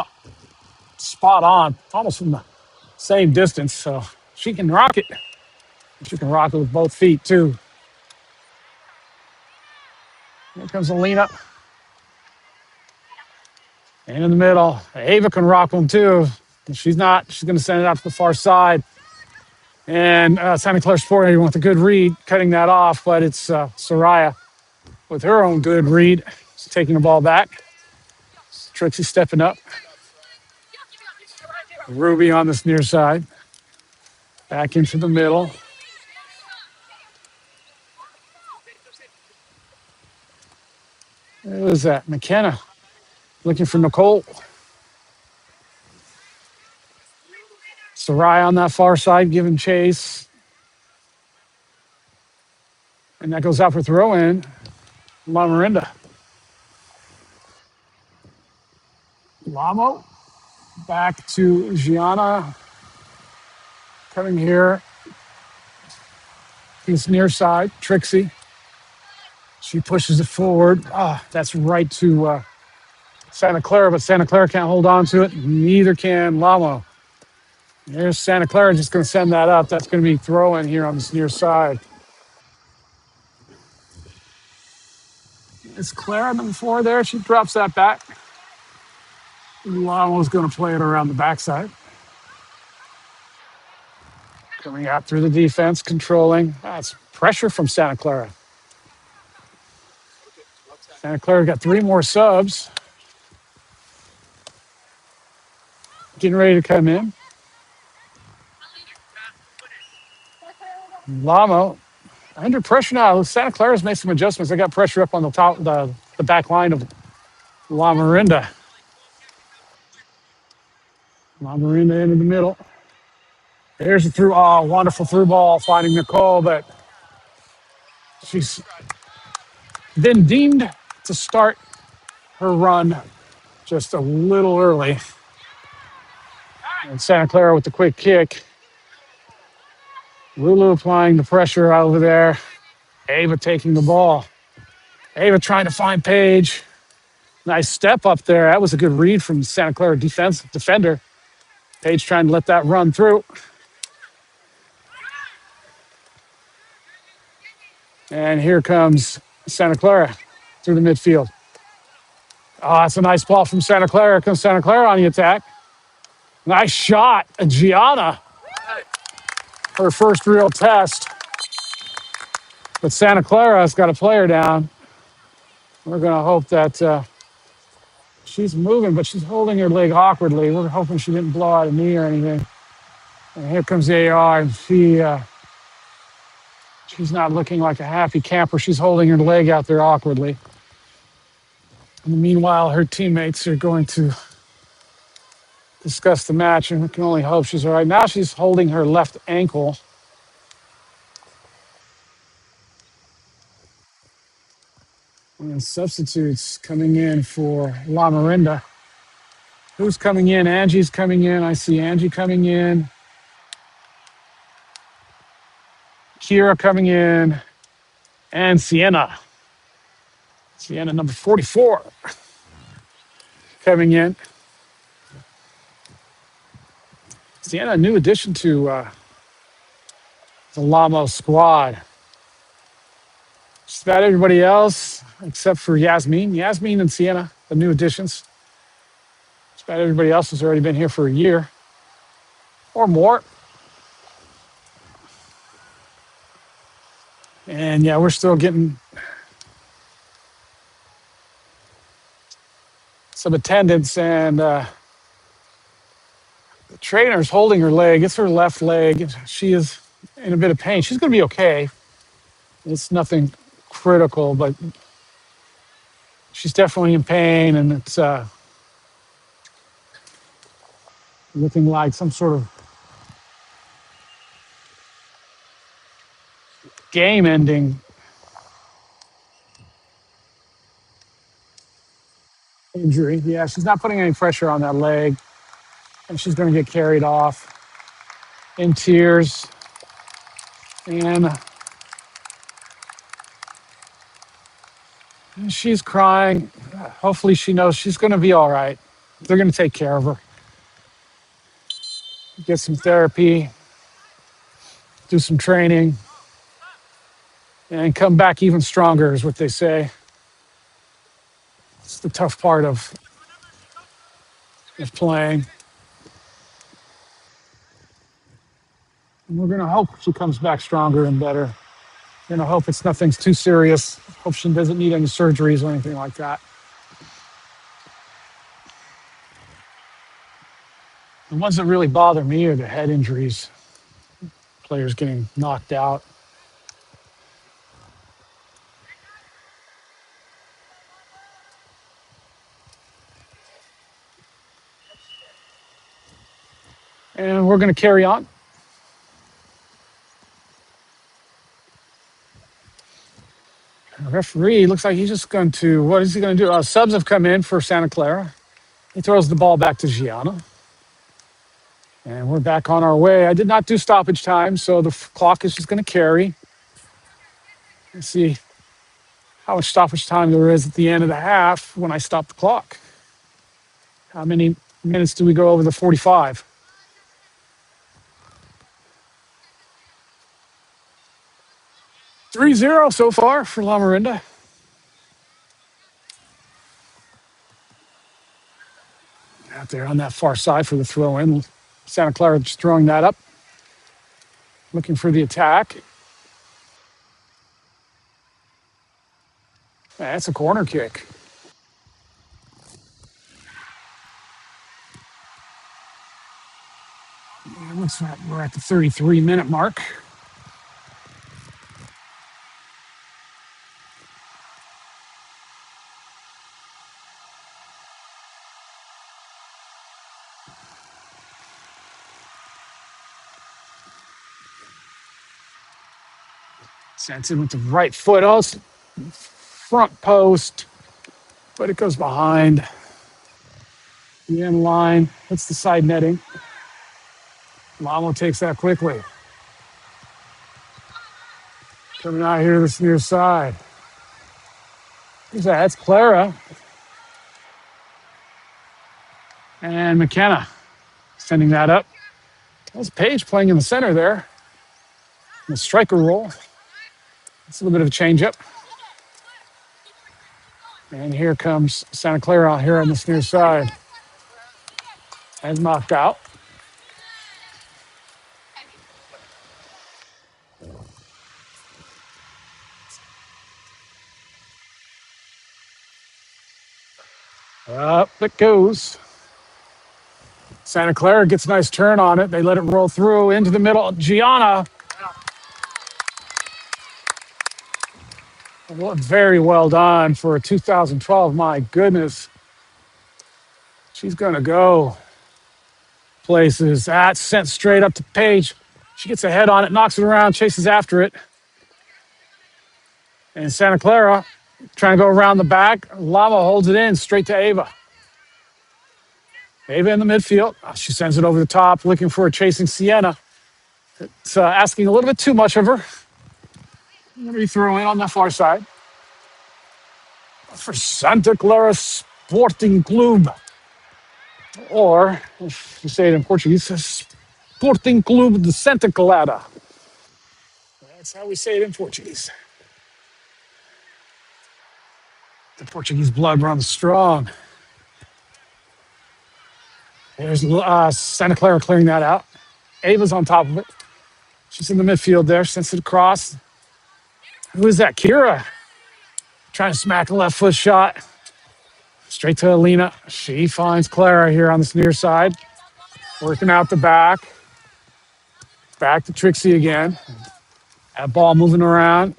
spot on, almost from the same distance. So she can rock it. She can rock it with both feet, too. Here comes Alina. And in the middle, Ava can rock them, too. If she's not, she's going to send it out to the far side. And Santa Clara Sporting with a good read, cutting that off, but it's Soraya with her own good read, taking the ball back. Trixie stepping up. Ruby on this near side. Back into the middle. Who was that? McKenna. looking for Nicole. Sarai on that far side giving chase. And that goes out for throw in. LaMo. LaMo back to Gianna. Coming here. He's near side. Trixie. She pushes it forward. Ah, that's right to Santa Clara, but Santa Clara can't hold on to it. Neither can LaMo. There's Santa Clara just going to send that up. That's going to be throw in here on this near side. It's Clara number 4 there. She drops that back. LaMo's going to play it around the backside. Coming out through the defense, controlling. That's pressure from Santa Clara. Santa Clara got 3 more subs. Getting ready to come in. LaMo under pressure now. Santa Clara's made some adjustments. They got pressure up on the top, the back line of LaMo. LaMo into the middle. There's a through, oh, wonderful through ball finding Nicole, but she's been deemed to start her run just a little early. And Santa Clara with the quick kick. Lulu applying the pressure over there. Ava taking the ball. Ava trying to find Paige. Nice step up there. That was a good read from Santa Clara defender. Paige trying to let that run through. And here comes Santa Clara through the midfield. Oh, that's a nice ball from Santa Clara. Here comes Santa Clara on the attack. Nice shot. Gianna, her first real test. But Santa Clara's got a player down. We're going to hope that she's moving, but she's holding her leg awkwardly. We're hoping she didn't blow out a knee or anything. And here comes AR, and she's not looking like a happy camper. She's holding her leg out there awkwardly. And meanwhile, her teammates are going to discuss the match, and we can only hope she's all right. Now she's holding her left ankle. And substitutes coming in for LaMo. Who's coming in? Angie's coming in. I see Angie coming in. Kira coming in. And Sienna. Sienna, number 44, coming in. Sienna, a new addition to the LaMo squad. Just about everybody else, except for Yasmin. Yasmin and Sienna, the new additions. Just about everybody else has already been here for a year or more. And yeah, we're still getting some attendance, and the trainer's holding her leg. It's her left leg. She is in a bit of pain. She's going to be okay. It's nothing critical, but she's definitely in pain, and it's looking like some sort of game-ending injury. Yeah, she's not putting any pressure on that leg, and she's going to get carried off in tears. And she's crying. Hopefully she knows she's going to be all right. They're going to take care of her. Get some therapy, do some training, and come back even stronger is what they say. It's the tough part of playing. And we're going to hope she comes back stronger and better. We're going to hope it's nothing's too serious. Hope she doesn't need any surgeries or anything like that. The ones that really bother me are the head injuries, players getting knocked out. And we're going to carry on. The referee looks like he's just going to, what is he going to do? Subs have come in for Santa Clara. He throws the ball back to Gianna. And we're back on our way. I did not do stoppage time, so the clock is just going to carry. Let's see how much stoppage time there is at the end of the half when I stop the clock. How many minutes do we go over the 45? 3-0 so far for La Marinda. Out there on that far side for the throw in. Santa Clara just throwing that up, looking for the attack. That's a corner kick. It looks like we're at the 33-minute mark. Sends in with the right foot, also front post, but it goes behind the end line. That's the side netting. LaMo takes that quickly. Coming out here to this near side. Who's that? That's Clara. And McKenna sending that up. That's Paige playing in the center there. The striker role. It's a little bit of a change-up. And here comes Santa Clara out here on this near side. And knocked out. Up it goes. Santa Clara gets a nice turn on it. They let it roll through into the middle. Gianna. Very well done for a 2012. My goodness. She's going to go places. That's sent straight up to Paige. She gets a head on it, knocks it around, chases after it. And Santa Clara trying to go around the back. LaMo holds it in straight to Ava. Ava in the midfield. She sends it over the top, looking for a chasing Sienna. It's asking a little bit too much of her. Going to be throwing on the far side. For Santa Clara Sporting Club. Or, if you say it in Portuguese, Sporting Club de Santa Clara. That's how we say it in Portuguese. The Portuguese blood runs strong. There's Santa Clara clearing that out. Ava's on top of it. She's in the midfield there, sends it across. Who is that? Kira. Trying to smack a left foot shot. Straight to Alina. She finds Clara here on this near side. Working out the back. Back to Trixie again. That ball moving around.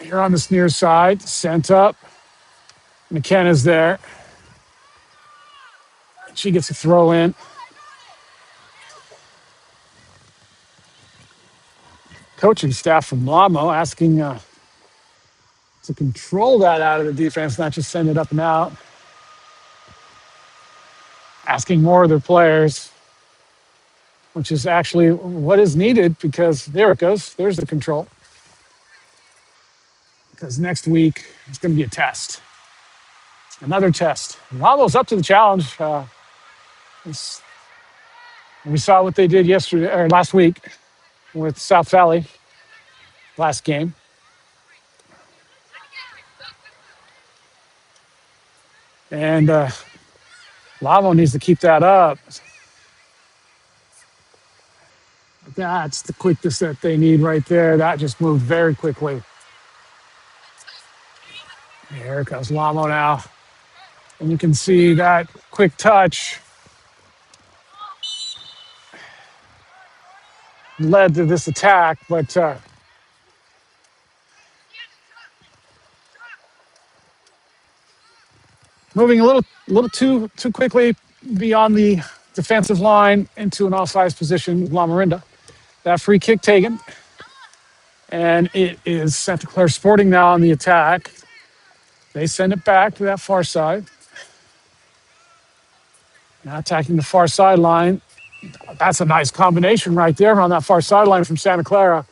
Here on this near side. Sent up. McKenna's there. She gets a throw in. Coaching staff from LaMo asking to control that out of the defense, not just send it up and out. Asking more of their players, which is actually what is needed because there it goes. There's the control. Because next week it's going to be a test. Another test. LaMo's up to the challenge. We saw what they did yesterday or last week with South Valley last game. And LaMo needs to keep that up. That's the quickness that they need right there. That just moved very quickly. Here comes LaMo now. And you can see that quick touch led to this attack, but moving a little too quickly. be on the defensive line into an offsides position with LaMo. That free kick taken. And it is Santa Clara Sporting now on the attack. They send it back to that far side. Now attacking the far sideline. That's a nice combination right there on that far sideline from Santa Clara.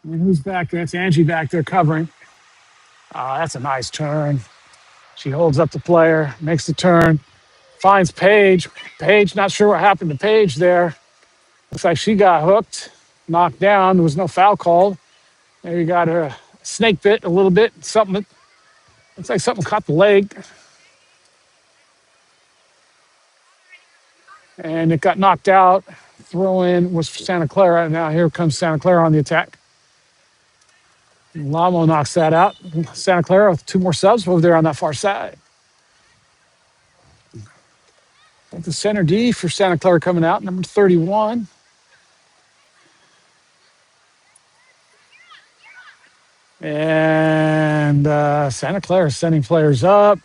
And who's back there? That's Angie back there covering. That's a nice turn. She holds up the player, makes the turn, finds Paige. Paige, not sure what happened to Paige there. Looks like she got hooked, knocked down. There was no foul called. Maybe got her snake bit a little bit. Something, looks like something caught the leg. And it got knocked out. Throw in was for Santa Clara. Now here comes Santa Clara on the attack. LaMo knocks that out. Santa Clara with two more subs over there on that far side. The center D for Santa Clara coming out, number 31. And Santa Clara is sending players up.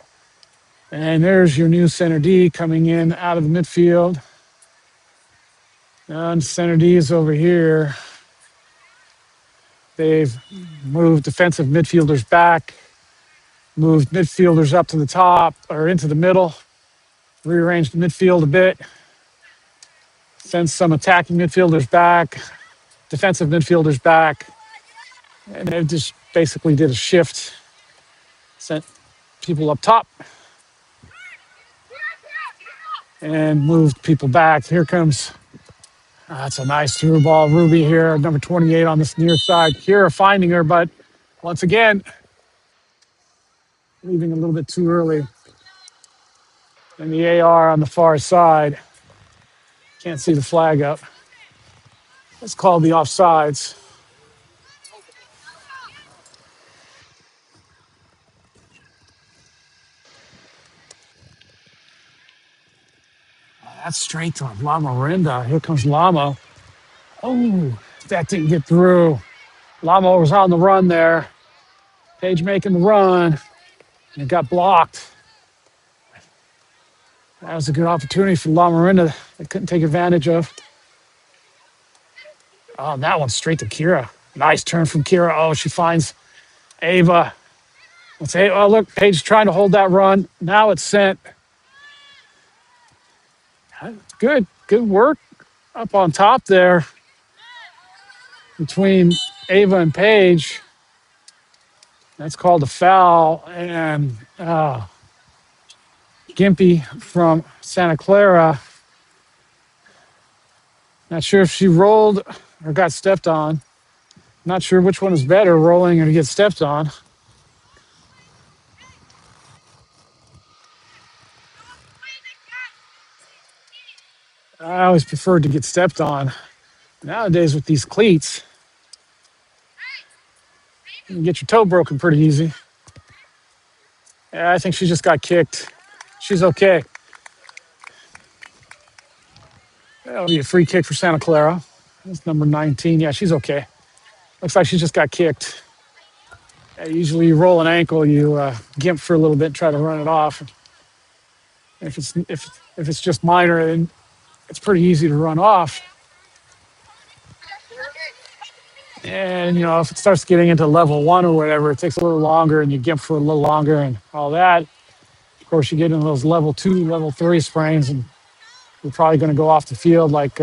And there's your new center D coming in out of the midfield. And center D is over here. They've moved defensive midfielders back, moved midfielders up to the top or into the middle, rearranged the midfield a bit, sent some attacking midfielders back, defensive midfielders back. And they just basically did a shift, sent people up top and moved people back. Here comes, that's a nice through ball. Ruby here, number 28 on this near side. Kira finding her, but once again, leaving a little bit too early. And the AR on the far side. Can't see the flag up. It's called the offsides. That's straight to LaMo. Here comes LaMo. Oh, that didn't get through. LaMo was on the run there. Paige making the run. And it got blocked. That was a good opportunity for LaMo. They couldn't take advantage of. Oh, that one's straight to Kira. Nice turn from Kira. Oh, she finds Ava. Let's say, oh, look, Paige trying to hold that run. Now it's sent. Good work up on top there between Ava and Paige. That's called a foul. And Gimpy from Santa Clara. Not sure if she rolled or got stepped on. Not sure which one is better, rolling or to get stepped on. I always preferred to get stepped on. Nowadays with these cleats, you can get your toe broken pretty easy. Yeah, I think she just got kicked. She's okay. That'll be a free kick for Santa Clara. That's number 19. Yeah, she's okay. Looks like she just got kicked. Yeah, usually you roll an ankle, you gimp for a little bit and try to run it off. If it's just minor, then it's pretty easy to run off. And, you know, if it starts getting into level 1 or whatever, it takes a little longer and you gimp for a little longer and all that. Of course, you get into those level 2, level 3 sprains and you're probably going to go off the field like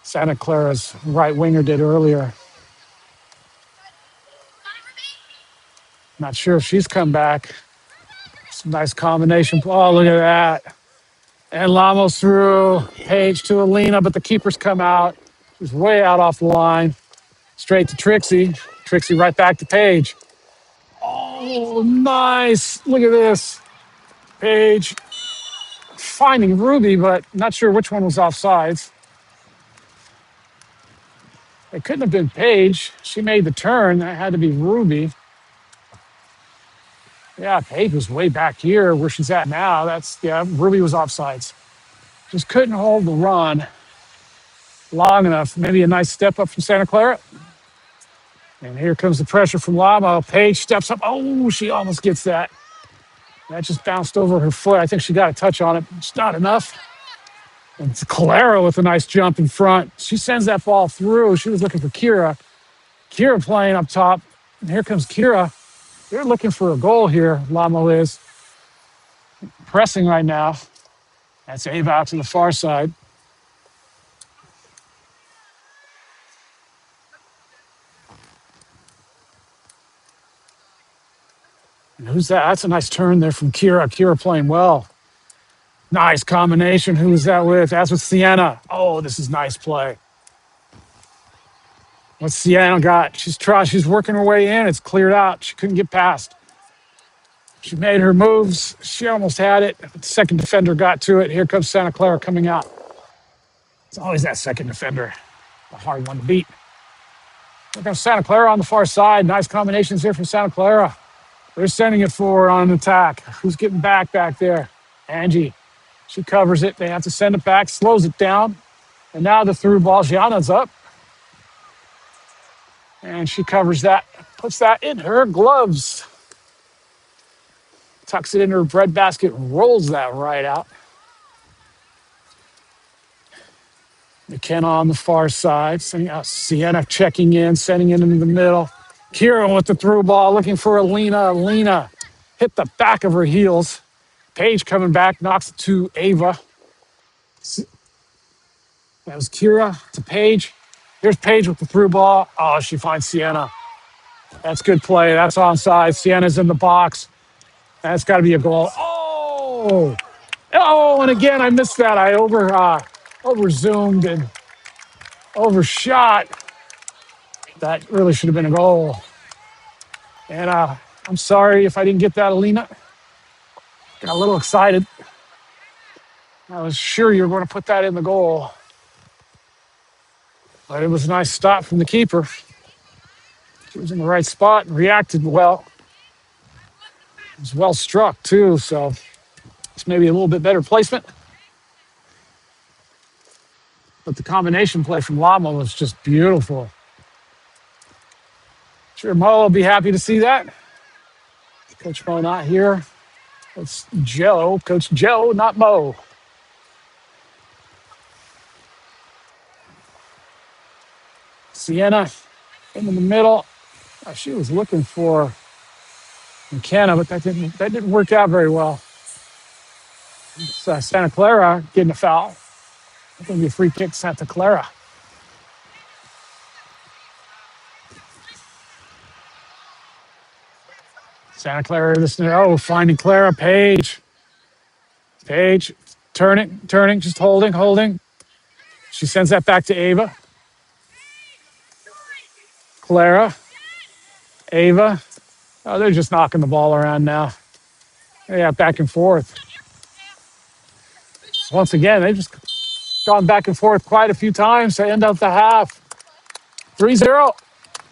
Santa Clara's right winger did earlier. Not sure if she's come back. Some nice combination. Oh, look at that. And LaMo's through. Paige to Alina, but the keeper's come out. She's way out off the line. Straight to Trixie. Trixie right back to Paige. Oh, nice. Look at this. Paige finding Ruby, but not sure which one was offsides. It couldn't have been Paige. She made the turn. That had to be Ruby. Yeah, Paige was way back here where she's at now. Ruby was offsides. Just couldn't hold the run long enough. Maybe a nice step up from Santa Clara. And here comes the pressure from LaMo. Paige steps up. Oh, she almost gets that. That just bounced over her foot. I think she got a touch on it. It's not enough. And it's Clara with a nice jump in front. She sends that ball through. She was looking for Kira. Kira playing up top. And here comes Kira. They're looking for a goal here. LaMo is pressing right now. That's Ava out to the far side. And who's that? That's a nice turn there from Kira. Kira playing well. Nice combination. Who's that with? That's with Sienna. Oh, this is nice play. What's Sienna got? She's working her way in. It's cleared out. She couldn't get past. She made her moves. She almost had it. The second defender got to it. Here comes Santa Clara coming out. It's always that second defender, a hard one to beat. Here comes Santa Clara on the far side. Nice combinations here from Santa Clara. They're sending it forward on an attack. Who's getting back there? Angie. She covers it. They have to send it back, slows it down. And now the through ball. Gianna's up. And she covers that, puts that in her gloves. Tucks it in her breadbasket, rolls that right out. McKenna on the far side, sending out Sienna checking in, sending it into the middle. Kira with the through ball, looking for Alina. Alina hit the back of her heels. Paige coming back, knocks it to Ava. That was Kira to Paige. Here's Paige with the through ball. Oh, she finds Sienna. That's good play. That's onside. Sienna's in the box. That's got to be a goal. Oh, and again, I missed that. I over zoomed and overshot. That really should have been a goal. And I'm sorry if I didn't get that, Alina. Got a little excited. I was sure you were going to put that in the goal. But it was a nice stop from the keeper. She was in the right spot and reacted well. It was well struck, too. So it's maybe a little bit better placement. But the combination play from LaMo was just beautiful. Sure, Mo will be happy to see that. Coach Mo not here. It's Joe. Coach Joe, not Mo. Sienna in the middle. She was looking for McKenna, but that didn't work out very well. It's, Santa Clara getting a foul. It's going to be a free kick, Santa Clara. Santa Clara, finding Clara. Paige, turning, just holding. She sends that back to Ava. Clara, Ava. Oh, they're just knocking the ball around now. Yeah, back and forth. Once again, they've just gone back and forth quite a few times to end up the half. 3-0.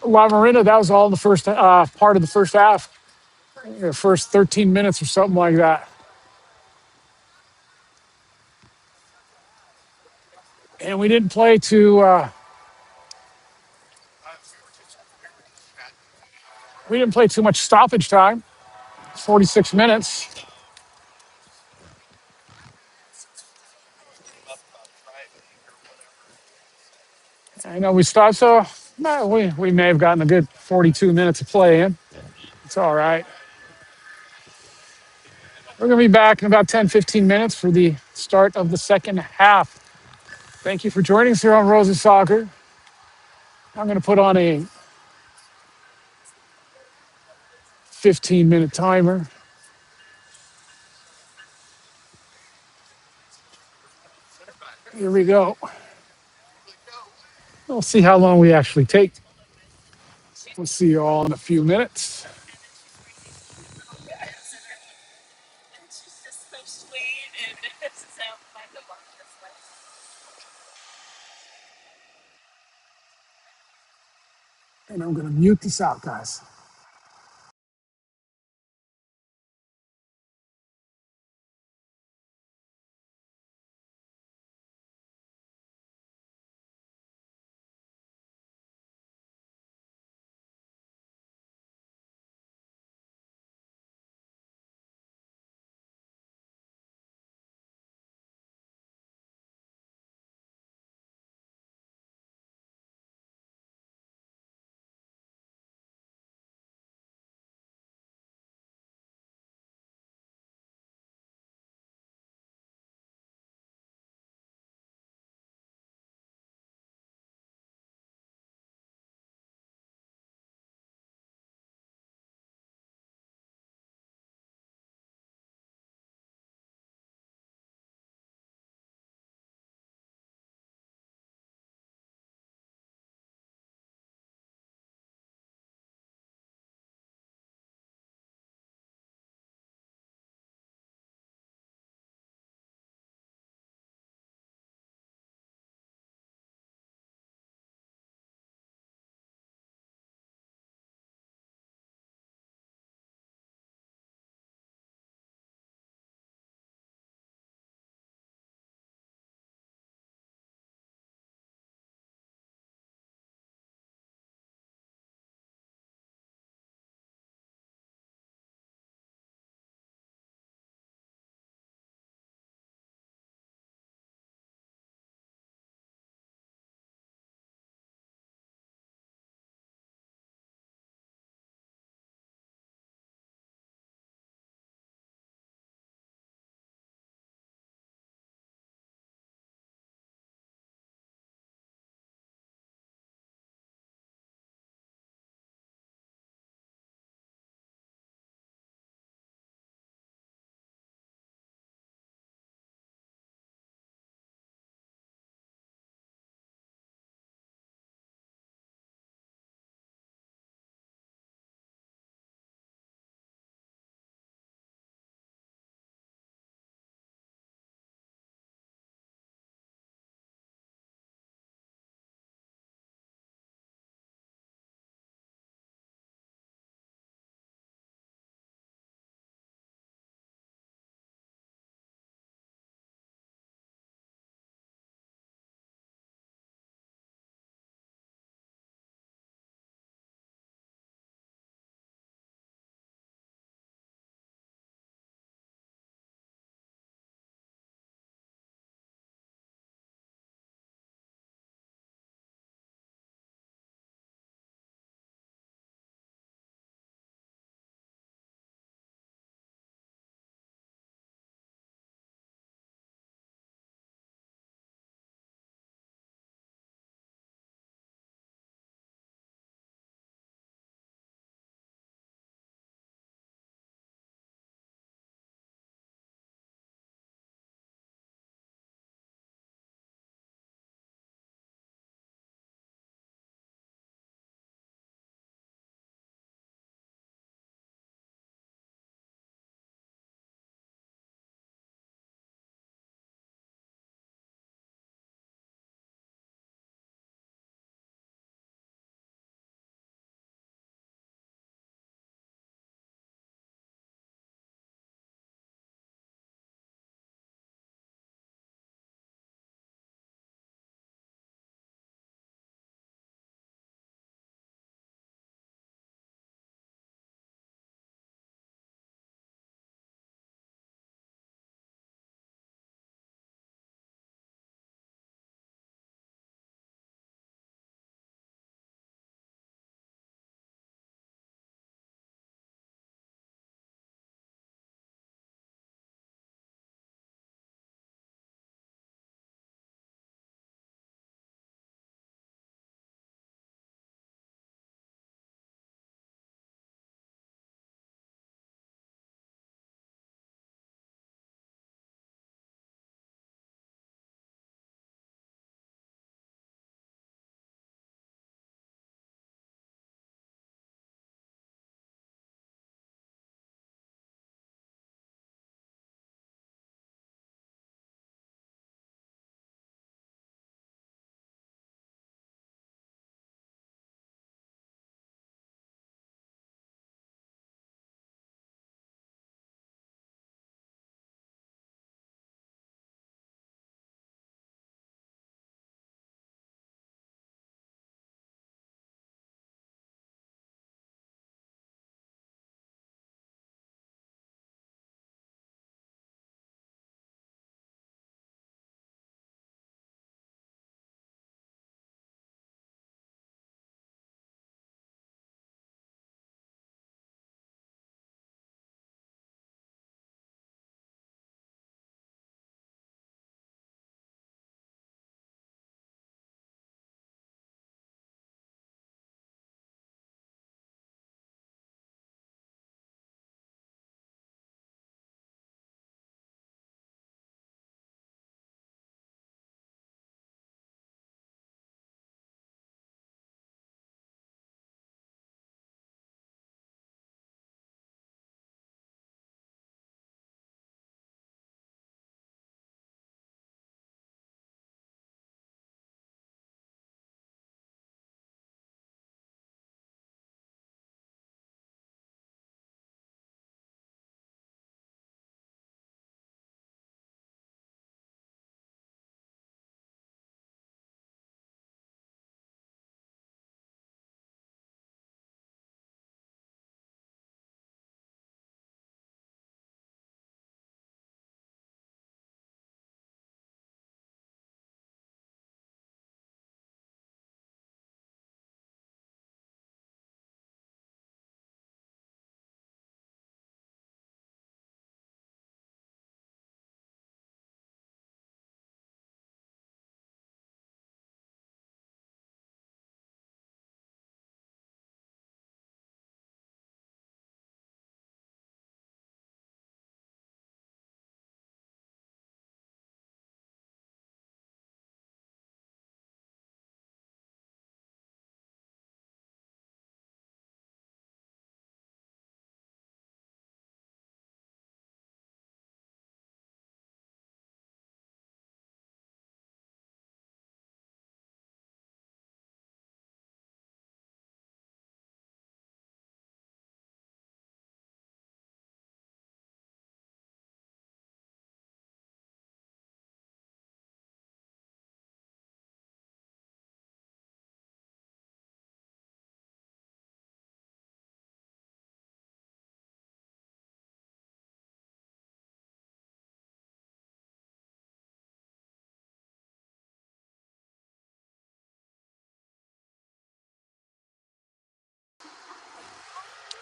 La Marina, that was all in the first part of the first half. The first 13 minutes or something like that. And we didn't play too much stoppage time. 46 minutes. I know we stopped, so we may have gotten a good 42 minutes of play in. It's all right. We're going to be back in about 10, 15 minutes for the start of the second half. Thank you for joining us here on Rosa Soccer. I'm going to put on a 15-minute timer. Here we go. We'll see how long we actually take. We'll see you all in a few minutes. And I'm going to mute this out, guys.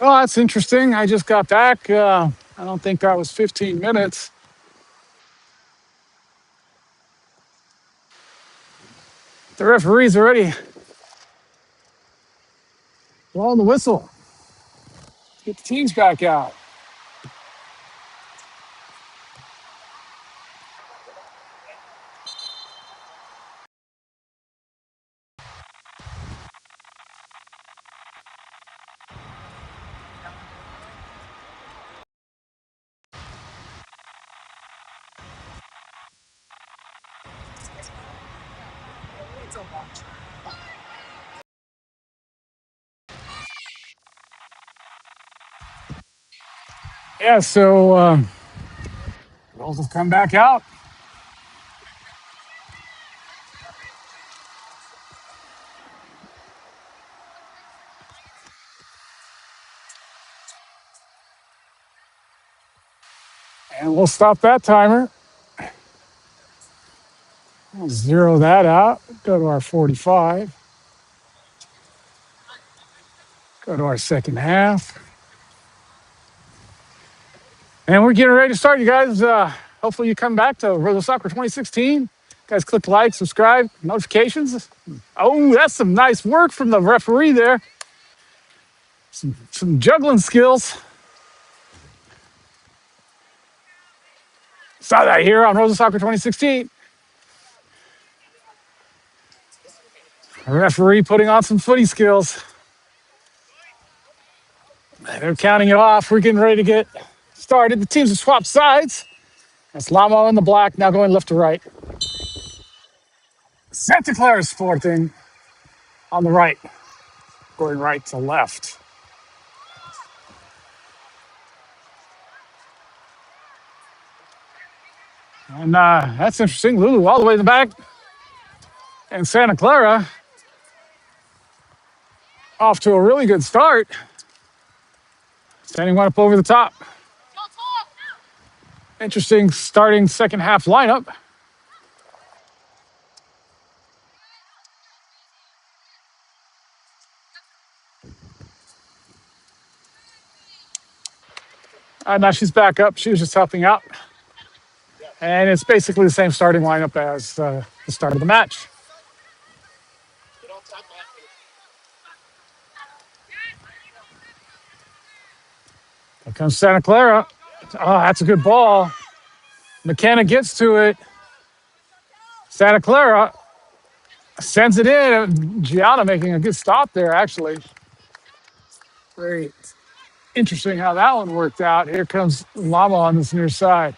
Oh, that's interesting. I just got back. I don't think that was 15 minutes. The referee's already blowing the whistle. Get the teams back out. Yeah, so girls have come back out. And we'll stop that timer. We'll zero that out. Go to our 45. Go to our second half. And we're getting ready to start, you guys. Hopefully you come back to Rosa Soccer 2016. Guys, click like, subscribe, notifications. Oh, that's some nice work from the referee there. Some juggling skills. Saw that here on Rosa Soccer 2016. A referee putting on some footy skills. They're counting it off. We're getting ready to get started. The teams have swapped sides. That's LaMo in the black, now going left to right. Santa Clara Sporting on the right, going right to left. And that's interesting. Lulu all the way in the back. And Santa Clara off to a really good start. Sending one up over the top. Interesting starting second half lineup. Now she's back up. She was just helping out. And it's basically the same starting lineup as the start of the match. Here comes Santa Clara. Oh, that's a good ball. McKenna gets to it. Santa Clara sends it in. Gianna making a good stop there, actually. Very interesting how that one worked out. Here comes LaMo on this near side.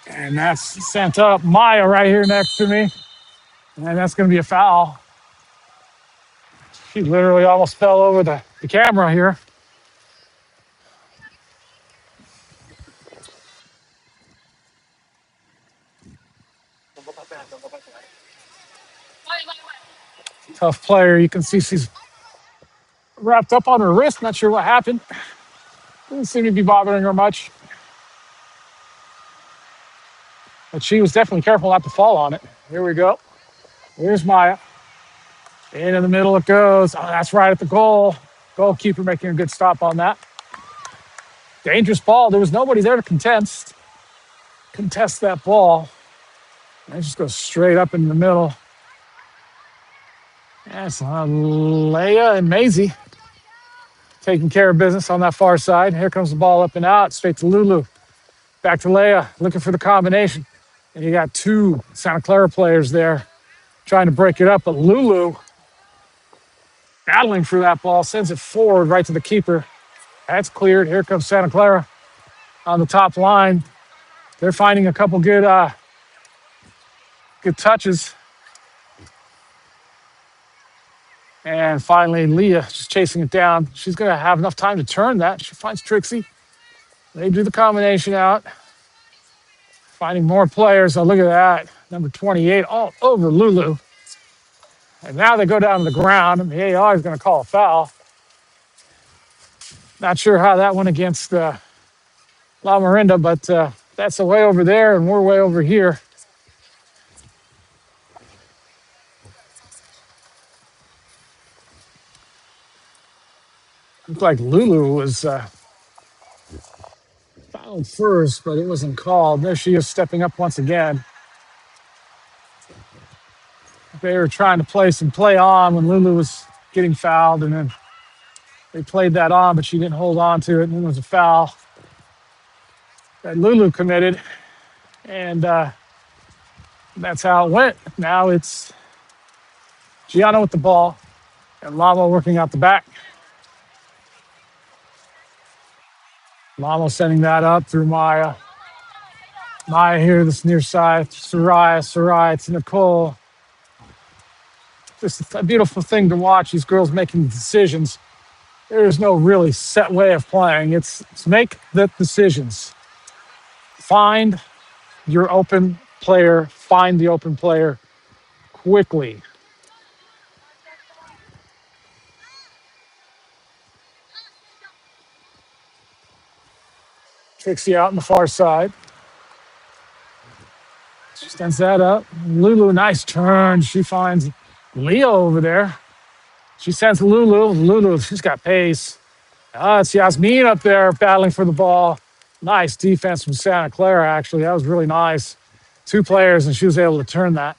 And that's Santa Maya right here next to me. And that's going to be a foul. She literally almost fell over the camera here. Tough player. You can see she's wrapped up on her wrist. Not sure what happened. Doesn't seem to be bothering her much. But she was definitely careful not to fall on it. Here we go. Here's Maya. Into the middle it goes. Oh, that's right at the goal. Goalkeeper making a good stop on that. Dangerous ball. There was nobody there to contest that ball. And it just goes straight up in the middle. That's Leia and Maisie taking care of business on that far side. Here comes the ball up and out, straight to Lulu. Back to Leia, looking for the combination. And you got two Santa Clara players there trying to break it up, but Lulu battling through that ball, sends it forward right to the keeper. That's cleared. Here comes Santa Clara on the top line. They're finding a couple good touches. And finally, Leah just chasing it down. She's going to have enough time to turn that. She finds Trixie. They do the combination out. Finding more players. Oh, look at that. Number 28 all over Lulu. And now they go down to the ground, and the AR is going to call a foul. Not sure how that went against La Marinda, but that's way over there, and we're way over here. Looked like Lulu was fouled first, but it wasn't called. There she is stepping up once again. They were trying to play some play on when Lulu was getting fouled, and then they played that on, but she didn't hold on to it, and it was a foul that Lulu committed, and that's how it went. Now it's Gianna with the ball, and LaMo working out the back. LaMo sending that up through Maya. Maya here, this near side, Soraya to Nicole. Just a beautiful thing to watch, these girls making decisions. There's no really set way of playing. It's make the decisions. Find your open player, find the open player quickly. Trixie out on the far side. She stands that up. Lulu, nice turn. She finds Leo over there. She sends Lulu. Lulu, she's got pace. It's Yasmin up there battling for the ball. Nice defense from Santa Clara, actually. That was really nice. Two players, and she was able to turn that.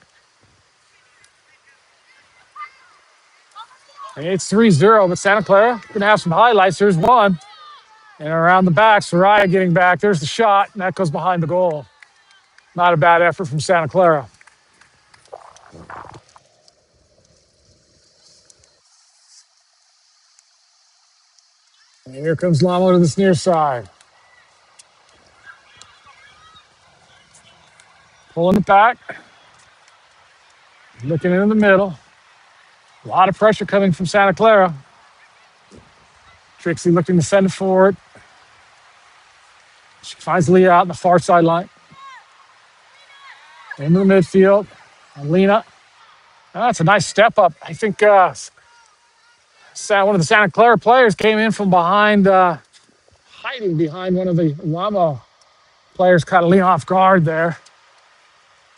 It's 3-0, but Santa Clara going to have some highlights. There's one. And around the back, Soraya getting back. There's the shot, and that goes behind the goal. Not a bad effort from Santa Clara. And here comes LaMo to this near side. Pulling it back. Looking in the middle. A lot of pressure coming from Santa Clara. Trixie looking to send it forward. She finds Leah out in the far sideline. Into the midfield. And Lena. That's a nice step up. I think one of the Santa Clara players came in from behind, hiding behind one of the LaMo players, caught Lena off guard there.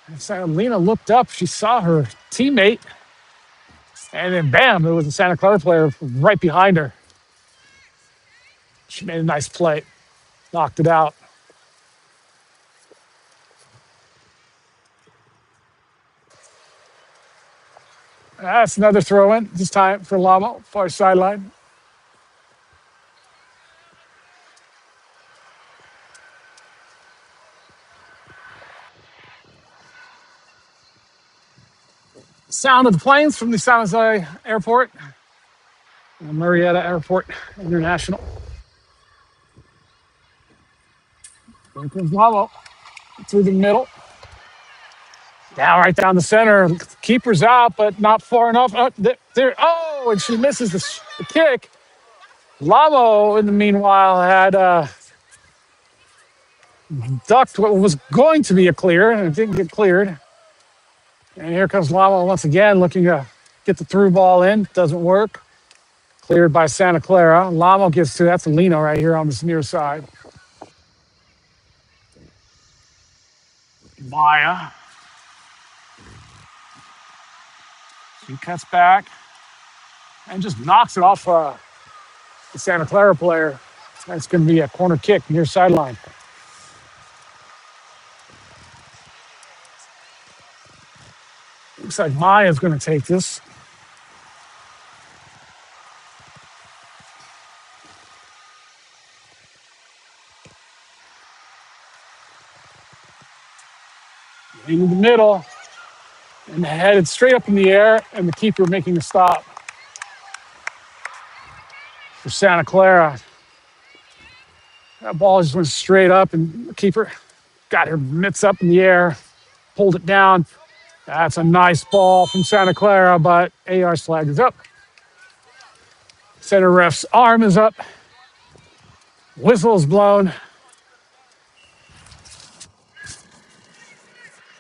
And so Lena looked up. She saw her teammate. And then, bam, there was a Santa Clara player right behind her. She made a nice play. Knocked it out. That's another throw in, this time for LaMo, far sideline. Sound of the planes from the San Jose Airport, Marietta Airport International. Here comes LaMo through the middle. Down right down the center. Keeper's out, but not far enough. There. Oh, and she misses the kick. LaMo, in the meanwhile, had ducked what was going to be a clear, and it didn't get cleared. And here comes LaMo once again, looking to get the through ball in. Doesn't work. Cleared by Santa Clara. LaMo gets to, that's Lino right here on this near side. Maya. She cuts back and just knocks it off the Santa Clara player. That's going to be a corner kick near sideline. Looks like Maya's going to take this. In the middle and headed straight up in the air, and the keeper making the stop for Santa Clara. That ball just went straight up, and the keeper got her mitts up in the air, pulled it down. That's a nice ball from Santa Clara, but AR's flag is up. Center ref's arm is up. Whistle is blown.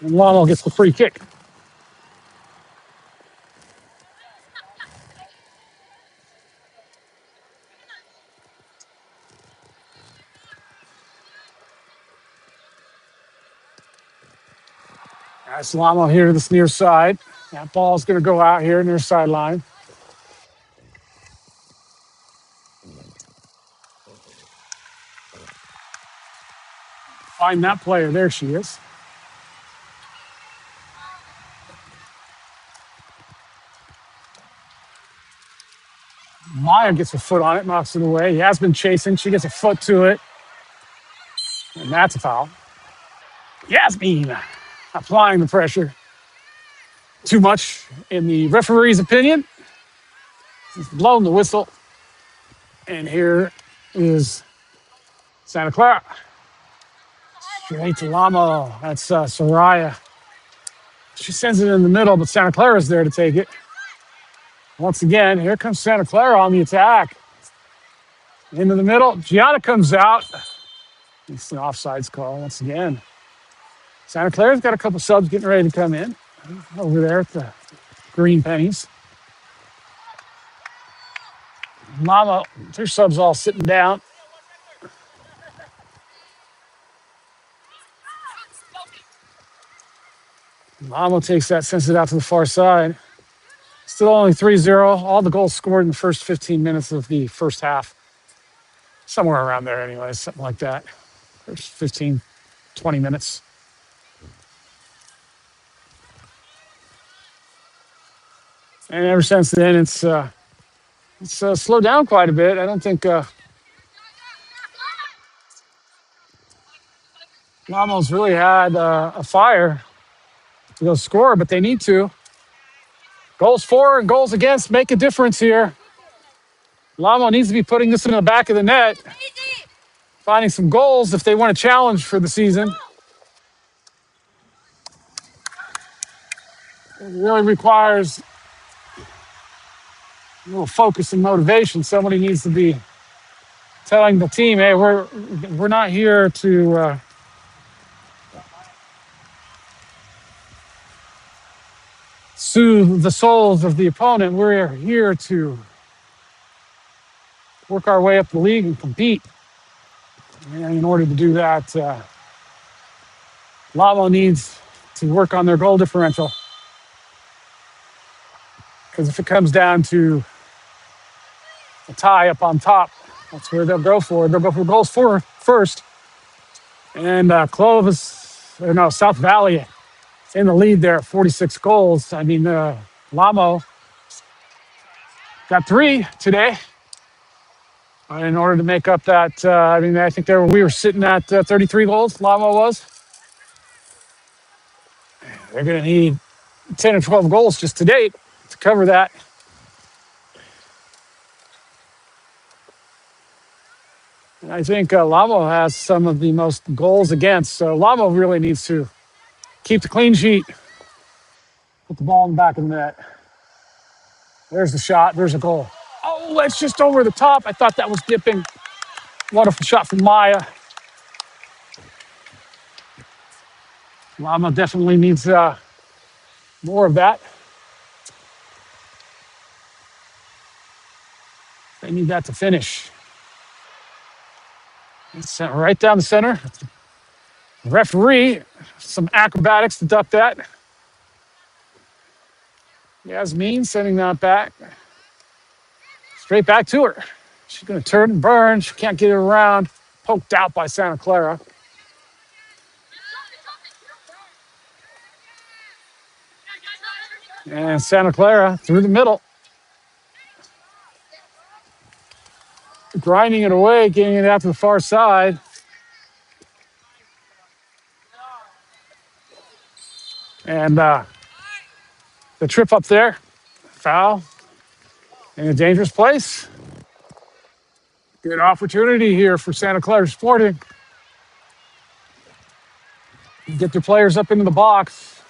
And LaMo gets the free kick. That's LaMo here to this near side. That ball's going to go out here near sideline. Find that player. There she is. Maya gets her foot on it, knocks it away. He has been chasing. She gets a foot to it, and that's a foul. Yasmin applying the pressure. Too much, in the referee's opinion. He's blown the whistle. And here is Santa Clara. Straight to LaMo. That's Soraya. She sends it in the middle, but Santa Clara's there to take it. Once again, here comes Santa Clara on the attack. Into the middle. Gianna comes out. It's an offsides call once again. Santa Clara's got a couple subs getting ready to come in over there at the Green Pennies. Mama, their subs all sitting down. Mama takes that, sends it out to the far side. Still only 3-0. All the goals scored in the first 15 minutes of the first half. Somewhere around there, anyways, something like that. First 15, 20 minutes. And ever since then, it's slowed down quite a bit. I don't think Lamo's really had a fire to go score, but they need to. Goals for and goals against make a difference here. LaMo needs to be putting this in the back of the net, finding some goals if they want to challenge for the season. It really requires a little focus and motivation. Somebody needs to be telling the team, hey, we're not here to soothe the souls of the opponent. We're here to work our way up the league and compete. And in order to do that, LaMo needs to work on their goal differential. Because if it comes down to a tie up on top, that's where they'll go for. They'll go for goals for first. And South Valley in the lead there, 46 goals. I mean, LaMo got 3 today. In order to make up that, I think we were sitting at 33 goals, LaMo was. They're going to need 10 or 12 goals just to date to cover that. And I think LaMo has some of the most goals against, so LaMo really needs to keep the clean sheet, put the ball in the back of the net. There's the shot, there's a goal. Oh, that's just over the top. I thought that was dipping. Wonderful shot from Maya. LaMo definitely needs more of that. They need that to finish. It's sent right down the center. The referee, some acrobatics to duck that. Yasmin sending that back. Straight back to her. She's going to turn and burn. She can't get it around. Poked out by Santa Clara. And Santa Clara through the middle. Grinding it away, getting it out to the far side. And the trip up there, foul in a dangerous place. Good opportunity here for Santa Clara Sporting. Get their players up into the box.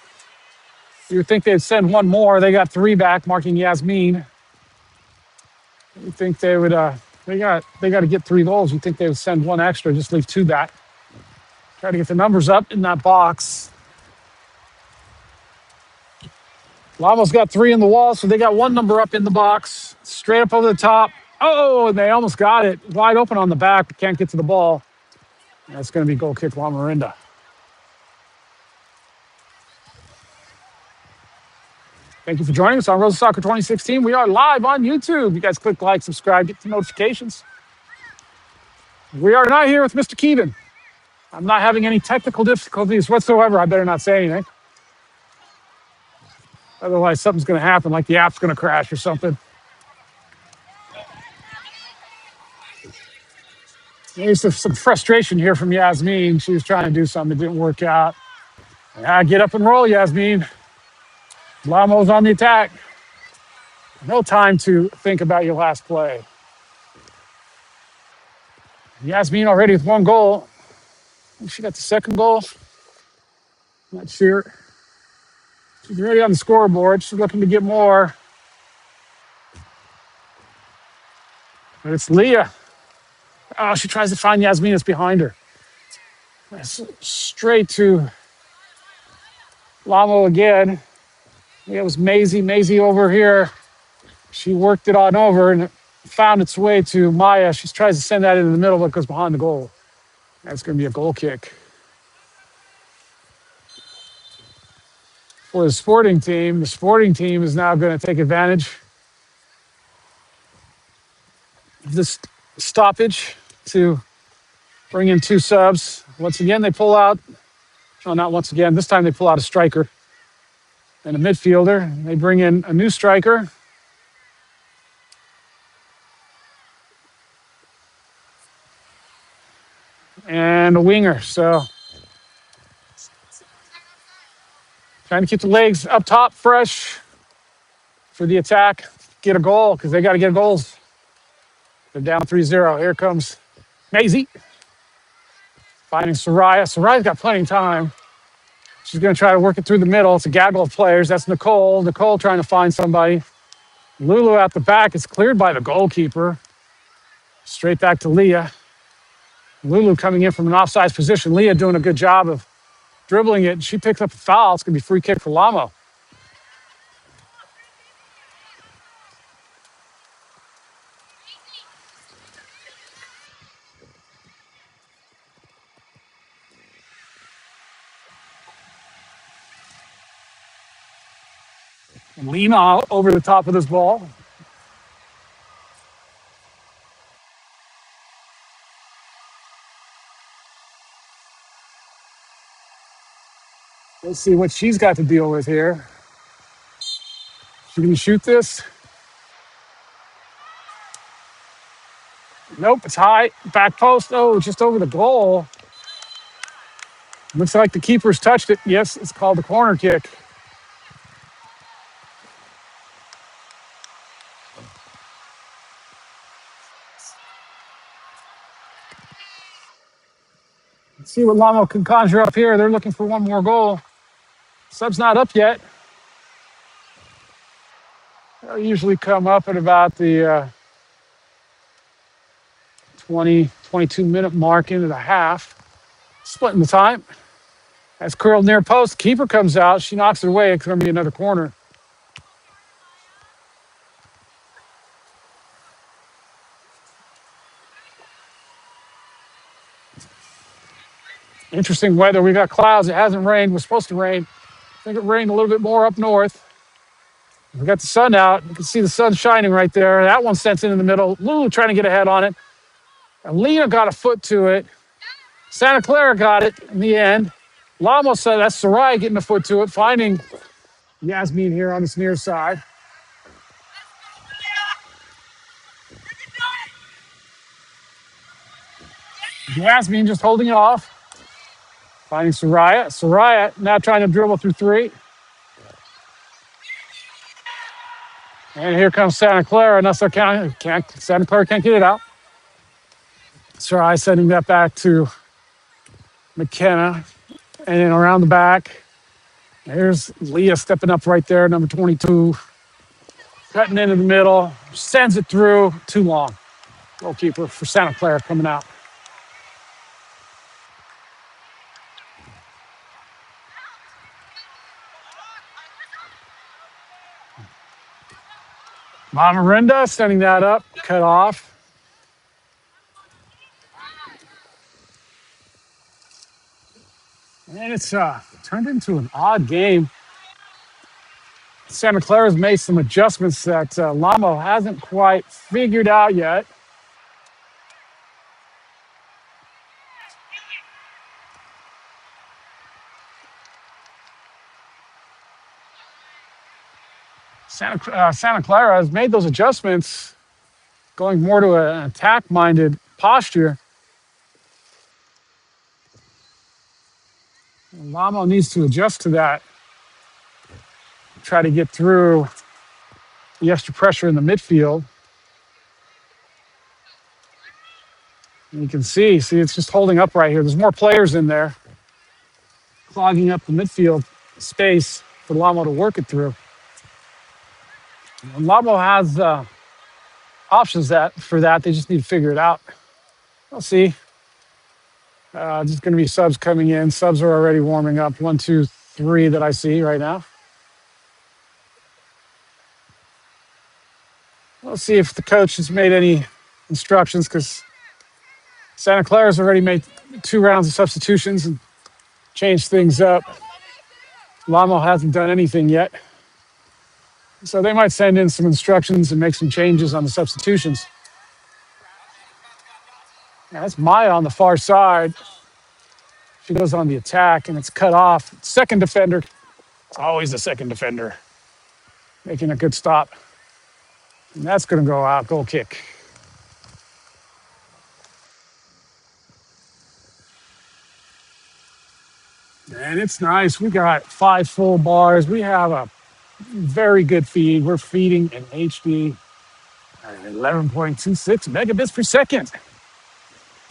You would think they'd send one more. They got 3 back, marking Yasmin. You think they would, they got to get 3 goals. You think they would send 1 extra, just leave 2 back. Try to get the numbers up in that box. LaMo's got 3 in the wall, so they got 1 number up in the box. Straight up over the top. Oh, and they almost got it. Wide open on the back, but can't get to the ball. That's going to be goal kick Lamarinda. Thank you for joining us on Rosa Soccer 2016. We are live on YouTube. You guys click like, subscribe, get the notifications. We are not here with Mr. Keevan. I'm not having any technical difficulties whatsoever. I better not say anything. Otherwise, something's going to happen, like the app's going to crash or something. There's some frustration here from Yasmin. She was trying to do something that didn't work out. Get up and roll, Yasmin. LaMo's on the attack. No time to think about your last play. Yasmin already with one goal. She got the second goal. Not sure. She's already on the scoreboard. She's looking to get more. But it's Leah. Oh, she tries to find Yasmin. It's behind her. Straight to LaMo again. It was Maisie. Maisie over here. She worked it on over and it found its way to Maya. She tries to send that into the middle, but it goes behind the goal. That's going to be a goal kick. For the sporting team is now going to take advantage of this stoppage to bring in two subs. Once again, they pull out, no, not once again, this time they pull out a striker and a midfielder. They bring in a new striker. And a winger. So trying to keep the legs up top fresh for the attack. Get a goal because they got to get goals. They're down 3-0. Here comes Maisie. Finding Soraya. Soraya's got plenty of time. She's going to try to work it through the middle. It's a gaggle of players. That's Nicole. Nicole trying to find somebody. Lulu out the back. It's cleared by the goalkeeper. Straight back to Leah. Lulu coming in from an offside position. Leah doing a good job of dribbling it. She picks up a foul. It's going to be free kick for LaMo. Lena over the top of this ball. Let's see what she's got to deal with here. She can shoot this. Nope, it's high. Back post. Oh, just over the goal. Looks like the keeper's touched it. Yes, it's called a corner kick. Let's see what LaMo can conjure up here. They're looking for one more goal. Sub's not up yet. They'll usually come up at about the 22 minute mark into the half. Splitting the time. That's curled near post. Keeper comes out. She knocks it away. It's going to be another corner. Interesting weather. We got clouds. It hasn't rained. It was supposed to rain. I think it rained a little bit more up north. We got the sun out. You can see the sun shining right there. That one sent into the middle. Lulu trying to get ahead on it. And Lena got a foot to it. Santa Clara got it in the end. LaMo said that's Sarai getting a foot to it, finding Yasmin here on this near side. Yasmin just holding it off. Finding Soraya. Soraya now trying to dribble through three. And here comes Santa Clara. Santa Clara can't get it out. Soraya sending that back to McKenna. And then around the back, there's Leah stepping up right there, number 22. Cutting into the middle. Sends it through. Too long. Goalkeeper for Santa Clara coming out. Mamarenda sending that up, cut off. And it's turned into an odd game. Santa Clara's made some adjustments that LaMo hasn't quite figured out yet. Santa Clara has made those adjustments, going more to an attack-minded posture. And LaMo needs to adjust to that, try to get through the extra pressure in the midfield. And you can see, it's just holding up right here. There's more players in there, clogging up the midfield space for LaMo to work it through. And LaMo has options for that. They just need to figure it out. We'll see. Just going to be subs coming in. Subs are already warming up. 1, 2, 3 that I see right now. We'll see if the coach has made any instructions, because Santa Clara's already made 2 rounds of substitutions and changed things up. LaMo hasn't done anything yet. So they might send in some instructions and make some changes on the substitutions. Now, that's Maya on the far side. She goes on the attack, and it's cut off. Second defender. It's always the second defender making a good stop. And that's going to go out, goal kick. And it's nice. We got 5 full bars. We have a very good feed. We're feeding in HD at 11.26 megabits per second.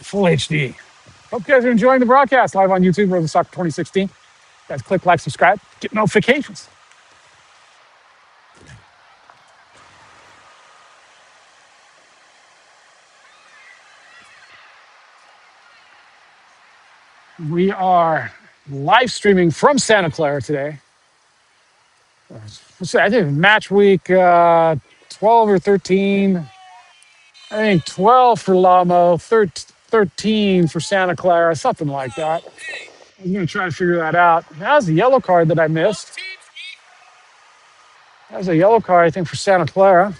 Full HD. Hope you guys are enjoying the broadcast live on YouTube, Rosa Soccer 2016. Guys, click like, subscribe, get notifications. We are live streaming from Santa Clara today. I think match week 12 or 13. I think 12 for LaMo, 13 for Santa Clara, something like that. I'm going to try to figure that out. That was a yellow card that I missed. That was a yellow card, I think, for Santa Clara.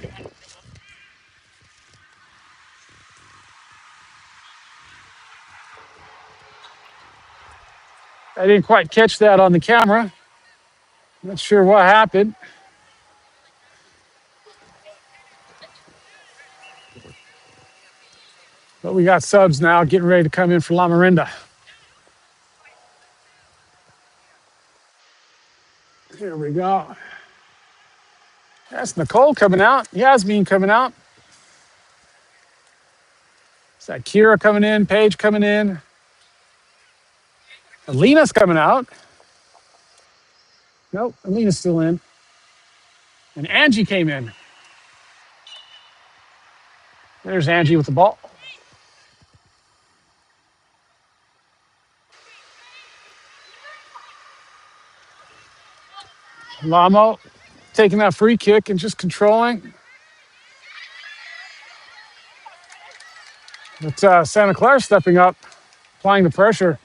I didn't quite catch that on the camera. Not sure what happened. But we got subs now getting ready to come in for La Miranda. Here we go. That's Nicole coming out. Yasmin coming out. Is that Kira coming in? Paige coming in? Alina's coming out. Nope, Alina's still in. And Angie came in. There's Angie with the ball. LaMo taking that free kick and just controlling. But Santa Clara stepping up, applying the pressure.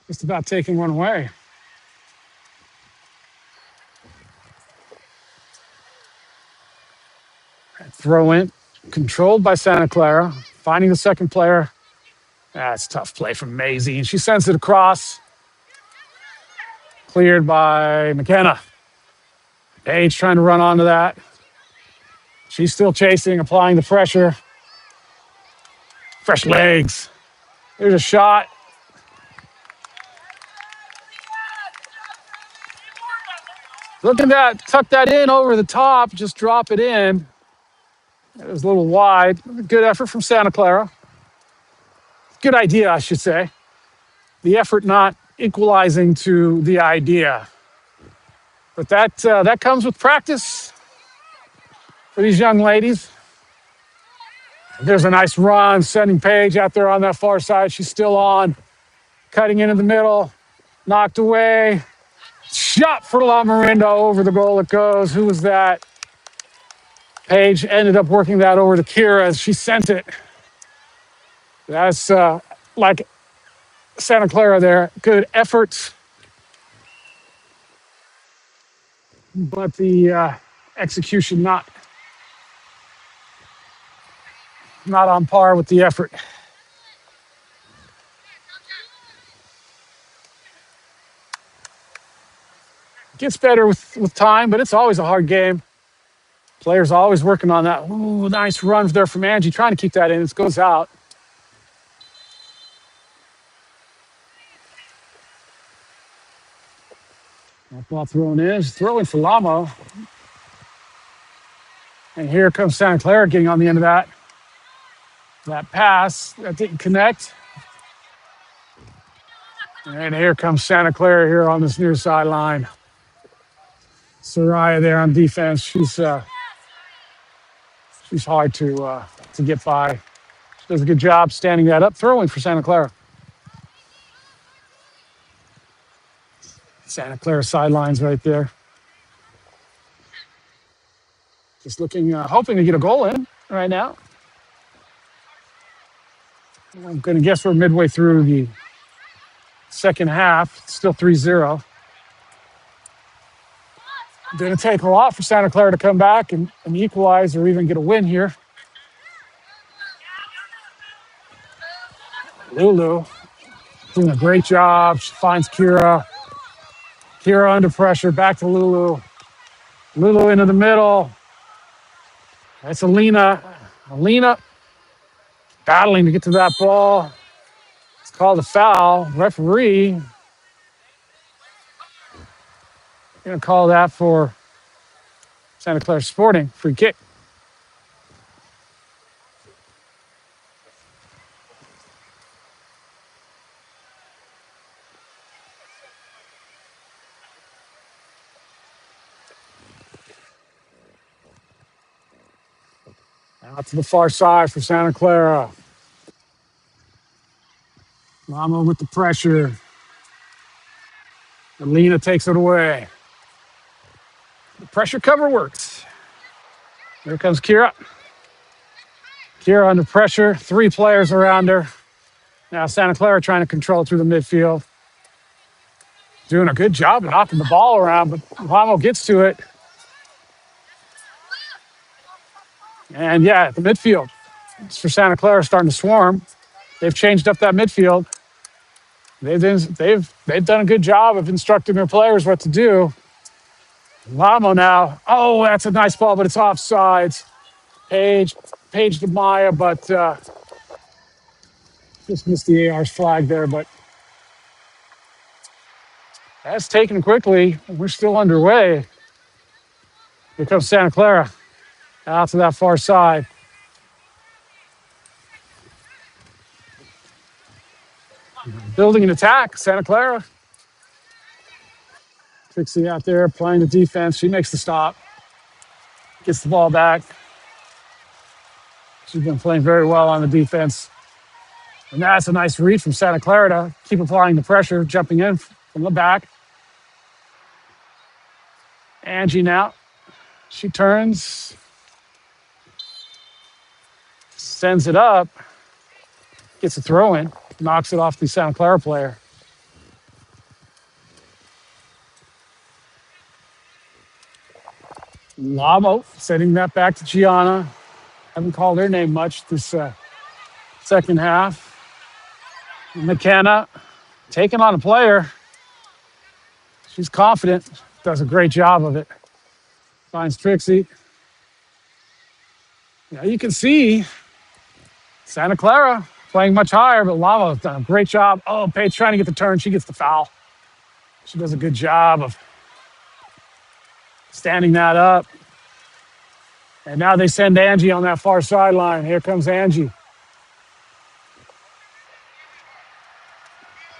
Just about taking one away. Throw in, controlled by Santa Clara, finding the second player. That's tough play from Maisie, and she sends it across. Cleared by McKenna. Paige trying to run onto that. She's still chasing, applying the pressure. Fresh legs. There's a shot. Looking to tuck that in over the top, just drop it in. It was a little wide. Good effort from Santa Clara. Good idea, I should say. The effort not equalizing to the idea. But that comes with practice for these young ladies. There's a nice run, sending Paige out there on that far side. She's still on, cutting into the middle, knocked away. Shot for La Miranda, over the goal it goes. Who was that? Paige ended up working that over to Kira as she sent it. That's like Santa Clara there. Good effort. But the execution not on par with the effort. Gets better with time, but it's always a hard game. Players always working on that. Ooh, nice run there from Angie, trying to keep that in. It goes out. That ball thrown in. It's throwing for LaMo. And here comes Santa Clara getting on the end of that. That pass that didn't connect. And here comes Santa Clara here on this near sideline. Soraya there on defense. She's hard to get by. She does a good job standing that up, throwing for Santa Clara. Santa Clara sidelines right there. Just looking, hoping to get a goal in right now. I'm going to guess we're midway through the second half. It's still 3-0. Going to take a lot for Santa Clara to come back and equalize or even get a win here. Lulu doing a great job. She finds Kira. Kira under pressure. Back to Lulu. Lulu into the middle. That's Alina. Alina battling to get to that ball. It's called a foul. Referee going to call that for Santa Clara Sporting. Free kick. Out to the far side for Santa Clara. LaMo with the pressure. Alina takes it away. The pressure cover works. Here comes Kira. Kira under pressure. 3 players around her. Now Santa Clara trying to control it through the midfield. Doing a good job of knocking the ball around, but LaMo gets to it. And yeah, the midfield. It's for Santa Clara starting to swarm. They've changed up that midfield. They've done a good job of instructing their players what to do. LaMo now. Oh, that's a nice ball, but it's offsides. Page to Maya, but just missed the AR's flag there. But that's taken quickly. We're still underway. Here comes Santa Clara out to that far side. Building an attack, Santa Clara. Trixie out there playing the defense. She makes the stop. Gets the ball back. She's been playing very well on the defense. And that's a nice read from Santa Clara to keep applying the pressure, jumping in from the back. Angie now. She turns. Sends it up. Gets a throw in. Knocks it off the Santa Clara player. LaMo sending that back to Gianna. Haven't called her name much this second half. McKenna taking on a player. She's confident. Does a great job of it. Finds Trixie. Now you can see Santa Clara playing much higher, but LaMo's done a great job. Oh, Paige trying to get the turn. She gets the foul. She does a good job of standing that up. And now they send Angie on that far sideline. Here comes Angie.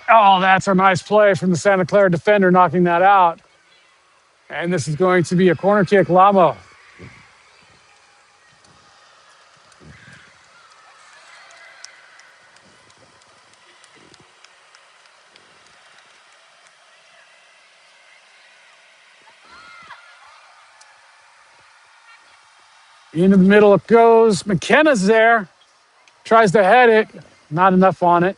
Oh, that's a nice play from the Santa Clara defender knocking that out. And this is going to be a corner kick, LaMo. Into the middle it goes. McKenna's there. Tries to head it. Not enough on it.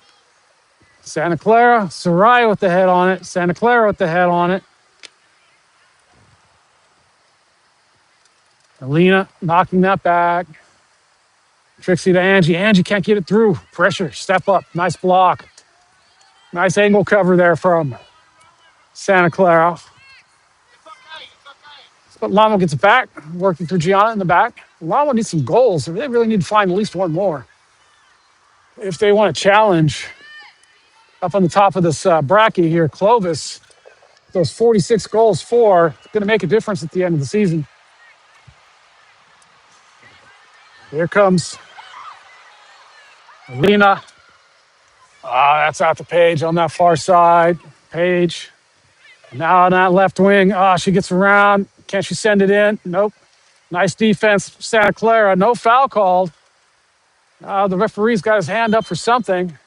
Santa Clara. Soraya with the head on it. Santa Clara with the head on it. Alina knocking that back. Trixie to Angie. Angie can't get it through. Pressure. Step up. Nice block. Nice angle cover there from Santa Clara. But LaMo gets it back, working through Gianna in the back. LaMo needs some goals. They really need to find at least one more if they want to challenge up on the top of this bracket here. Clovis, those 46 goals for, it's going to make a difference at the end of the season. Here comes Lena. That's out to Paige on that far side. Paige. Now on that left wing. She gets around. Can she send it in? Nope. Nice defense, Santa Clara. No foul called. The referee's got his hand up for something.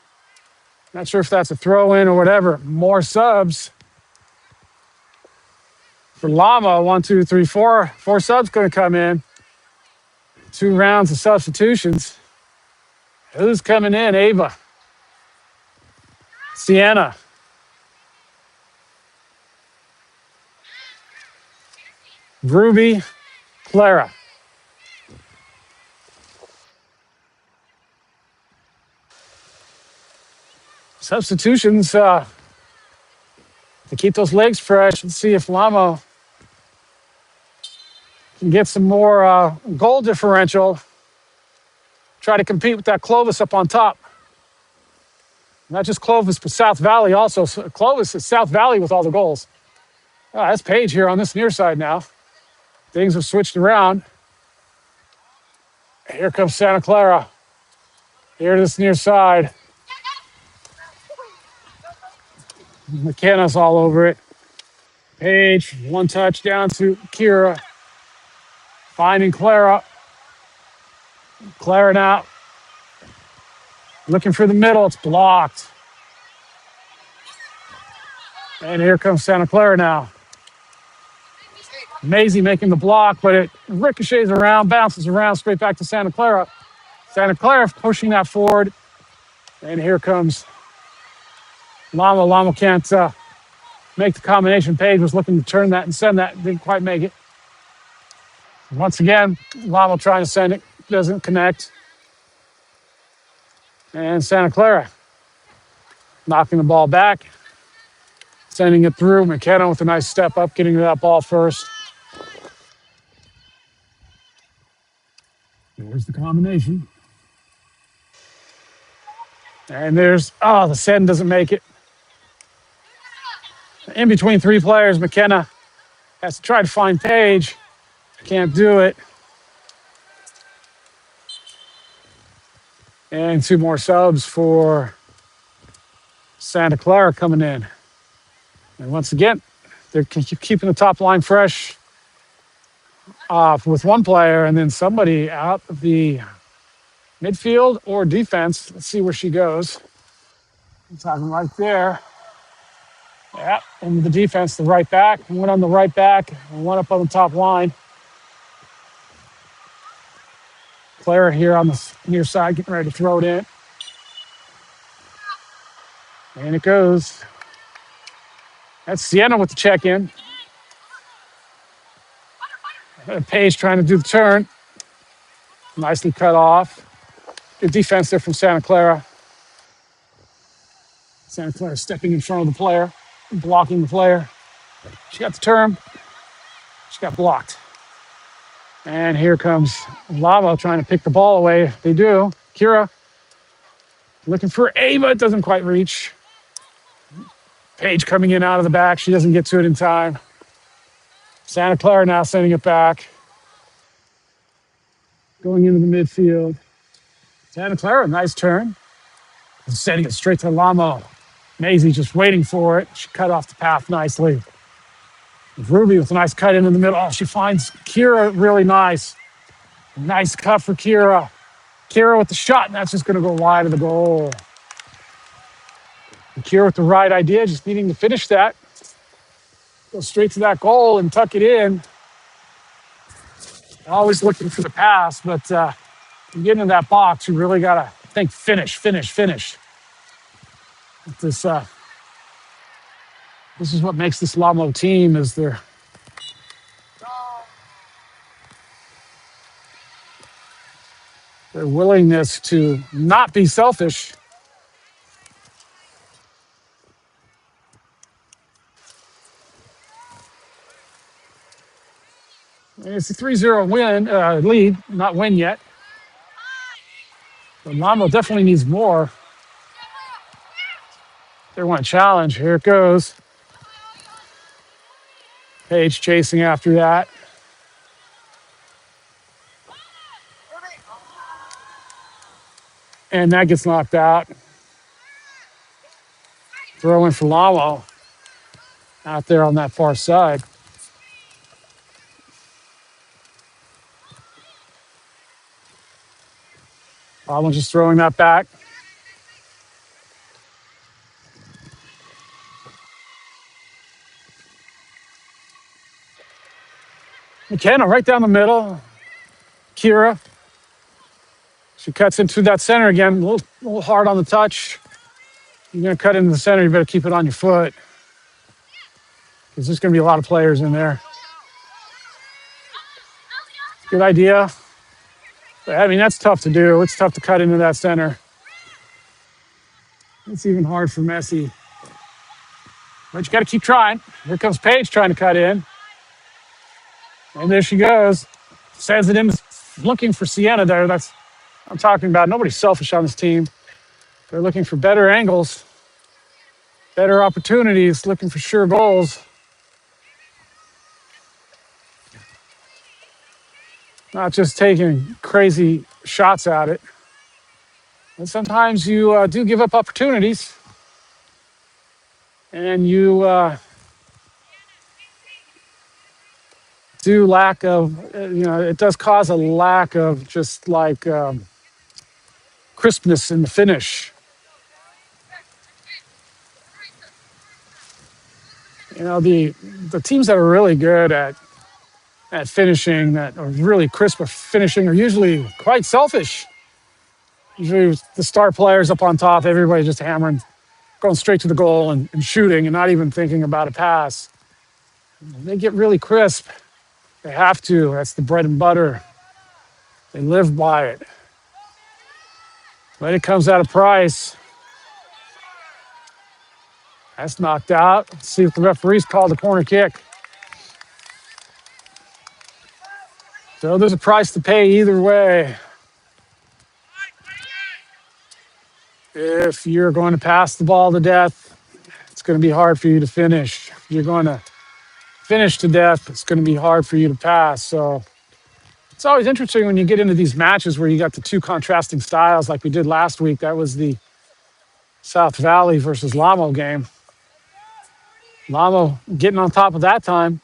Not sure if that's a throw in or whatever. More subs for LaMo. 1, 2, 3, 4. 4 subs going to come in. 2 rounds of substitutions. Who's coming in? Ava. Sienna. Ruby. Clara. Substitutions to keep those legs fresh and see if LaMo can get some more goal differential. Try to compete with that Clovis up on top. Not just Clovis, but South Valley also. So Clovis is South Valley with all the goals. That's Paige here on this near side now. Things have switched around. Here comes Santa Clara. Here to this near side. McKenna's all over it. Paige, one touch down to Kira. Finding Clara. Clara now. Looking for the middle. It's blocked. And here comes Santa Clara now. Maisie making the block, but it ricochets around, bounces around straight back to Santa Clara. Santa Clara pushing that forward. And here comes LaMo. LaMo can't make the combination. Paige was looking to turn that and send that. Didn't quite make it. Once again, LaMo trying to send it. Doesn't connect. And Santa Clara knocking the ball back. Sending it through. McKenna with a nice step up, getting to that ball first. There's the combination. And there's, the send doesn't make it. In between 3 players, McKenna has to try to find Paige. Can't do it. And 2 more subs for Santa Clara coming in. And once again, they're keeping the top line fresh with 1 player and then somebody out of the midfield or defense. Let's see where she goes. I'm talking right there. Yeah, into the defense, the right back. 1 on the right back, and 1 up on the top line. Clara here on the near side, getting ready to throw it in. And it goes. That's Sienna with the check-in. Paige trying to do the turn. Nicely cut off. Good defense there from Santa Clara. Santa Clara stepping in front of the player, blocking the player. She got the turn. She got blocked. And here comes LaMo trying to pick the ball away. They do. Kira looking for Ava. It doesn't quite reach. Paige coming in out of the back. She doesn't get to it in time. Santa Clara now sending it back. Going into the midfield. Santa Clara, nice turn. Sending it straight to LaMo. Maisie just waiting for it. She cut off the path nicely. Ruby with a nice cut into the middle. Oh, she finds Kira really nice. Nice cut for Kira. Kira with the shot, and that's just going to go wide of the goal. And Kira with the right idea, just needing to finish that. Go straight to that goal and tuck it in. Always looking for the pass, but you get into that box, you really got to think finish. This is what makes this LaMo team is their willingness to not be selfish. It's a 3-0 win, lead, not win yet. But LaMo definitely needs more. They want a challenge. Here it goes. Page chasing after that. And that gets knocked out. Throw in for LaMo out there on that far side. LaMo just throwing that back. McKenna right down the middle. Kira. She cuts into that center again. A little hard on the touch. You're going to cut into the center. You better keep it on your foot because there's going to be a lot of players in there. Good idea. But, I mean, that's tough to do. It's tough to cut into that center. It's even hard for Messi. But you got to keep trying. Here comes Paige trying to cut in. And there she goes. Sends it in, looking for Sienna there. That's what I'm talking about. Nobody's selfish on this team. They're looking for better angles, better opportunities, looking for sure goals. Not just taking crazy shots at it. And sometimes you do give up opportunities. And you do lack of, it does cause a lack of just like crispness in the finish. The teams that are really good at finishing, that are really crisp at finishing, are usually quite selfish. Usually the star players up on top, everybody just hammering, going straight to the goal and shooting and not even thinking about a pass. They get really crisp. They have to. That's the bread and butter. They live by it. But it comes at a price. That's knocked out. Let's see if the referee's called a corner kick. So there's a price to pay either way. If you're going to pass the ball to death, it's going to be hard for you to finish. If you're going to finish to death, it's going to be hard for you to pass. So it's always interesting when you get into these matches where you got the two contrasting styles like we did last week. That was the South Valley versus LaMo game. LaMo getting on top of that time.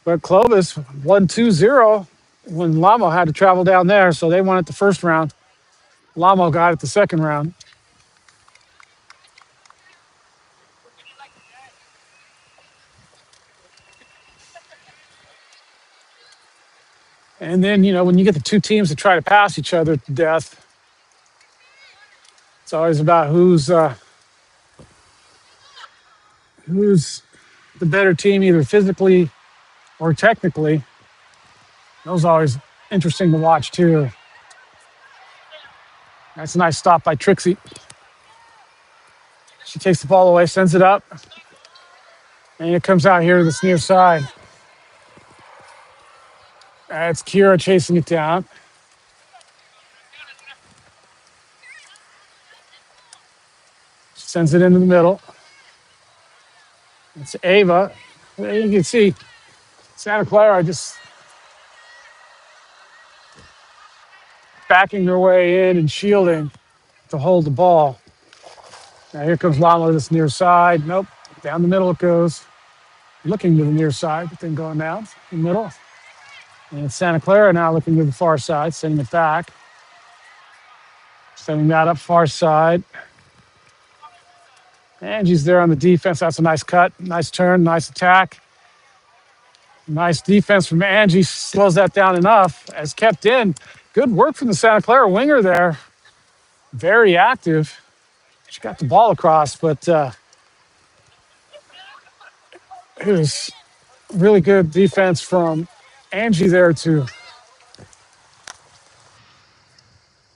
But Clovis won 2-0 when LaMo had to travel down there. So they won it the first round. LaMo got it the second round. And then, when you get the two teams that try to pass each other to death, it's always about who's the better team, either physically or technically. Those are always interesting to watch, too. That's a nice stop by Trixie. She takes the ball away, sends it up. And it comes out here to this near side. It's Kira chasing it down. She sends it into the middle. It's Ava. You can see Santa Clara just backing their way in and shielding to hold the ball. Now here comes LaMo to this near side. Nope, down the middle it goes. Looking to the near side, but then going down the middle. And it's Santa Clara now looking to the far side, sending it back. Sending that up far side. Angie's there on the defense. That's a nice cut, nice turn, nice attack. Nice defense from Angie. Slows that down enough. As kept in. Good work from the Santa Clara winger there. Very active. She got the ball across, but it was really good defense from Angie there to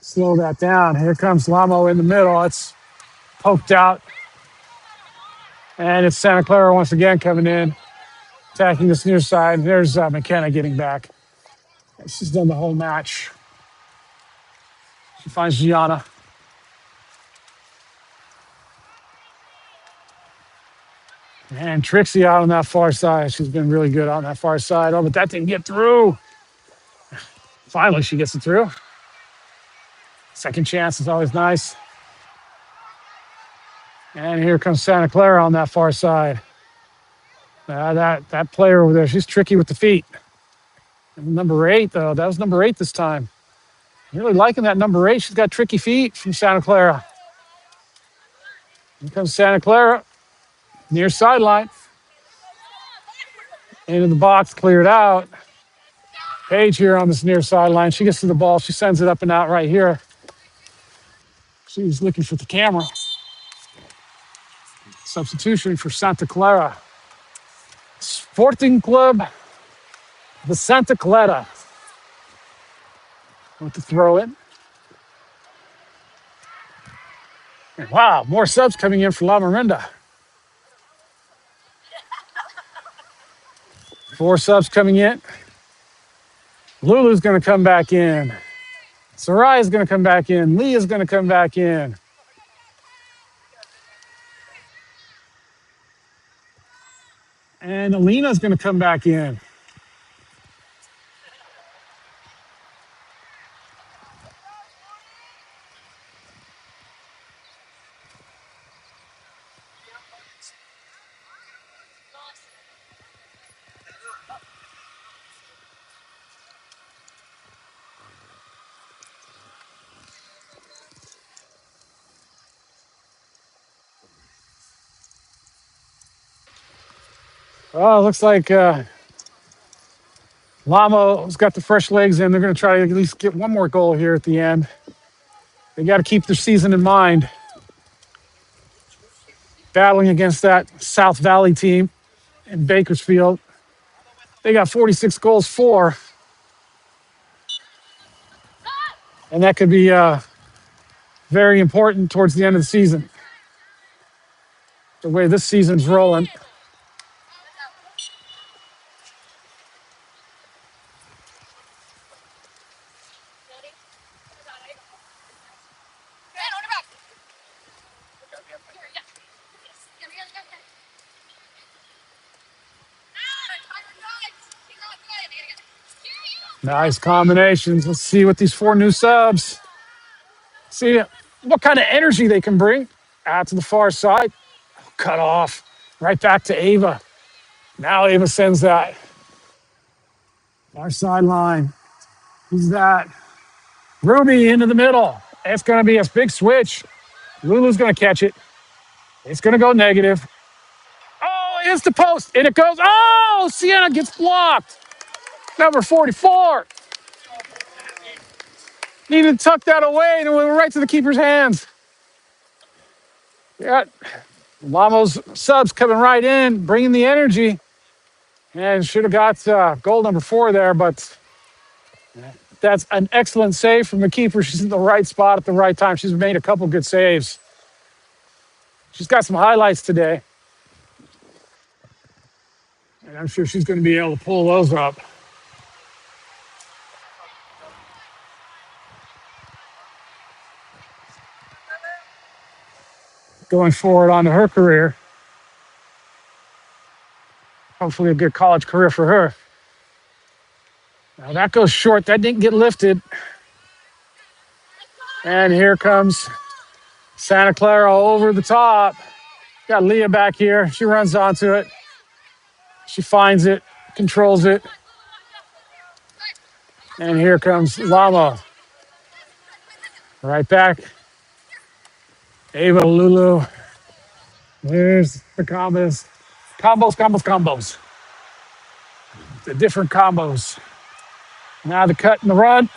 slow that down. Here comes LaMo in the middle. It's poked out. And it's Santa Clara once again coming in. attacking this near side. There's McKenna getting back. She's done the whole match. She finds Gianna. And Trixie out on that far side. She's been really good on that far side. Oh, but that didn't get through. Finally, she gets it through. Second chance is always nice. And here comes Santa Clara on that far side. That player over there, she's tricky with the feet. And number 8, though, that was number 8 this time. Really liking that number 8. She's got tricky feet from Santa Clara. Here comes Santa Clara, near sideline. Into the box, cleared out. Paige here on this near sideline. She gets to the ball. She sends it up and out right here. She's looking for the camera. Substitution for Santa Clara. Sporting Club the Santa Clara. Want to throw it. And wow, more subs coming in for La Miranda. 4 subs coming in. Lulu's going to come back in. Saraya's going to come back in. Leah's going to come back in. And Alina's going to come back in. Oh, it looks like LaMo's got the fresh legs in. They're going to try to at least get one more goal here at the end. They got to keep their season in mind. Battling against that South Valley team in Bakersfield. They got 46 goals for. And that could be very important towards the end of the season. The way this season's rolling. Nice combinations. Let's see what these 4 new subs. See what kind of energy they can bring. Out to the far side. Cut off. Right back to Ava. Now Ava sends that. Far sideline. Who's that? Ruby into the middle. It's going to be a big switch. Lulu's going to catch it. It's going to go negative. Oh, it hits the post. And it goes. Oh, Sienna gets blocked. Number 44. Needed to tuck that away, and it went right to the keeper's hands. Yeah, LaMo's subs coming right in, bringing the energy, and should have got goal number 4 there, but that's an excellent save from the keeper. She's in the right spot at the right time. She's made a couple good saves. She's got some highlights today, and I'm sure she's going to be able to pull those up. Going forward onto her career. Hopefully a good college career for her. Now that goes short. That didn't get lifted. And here comes Santa Clara over the top. Got Leah back here. She runs onto it. She finds it, controls it. And here comes LaMo. Right back. Ava, Lulu. There's the combos. Combos. The different combos. Now the cut and the run.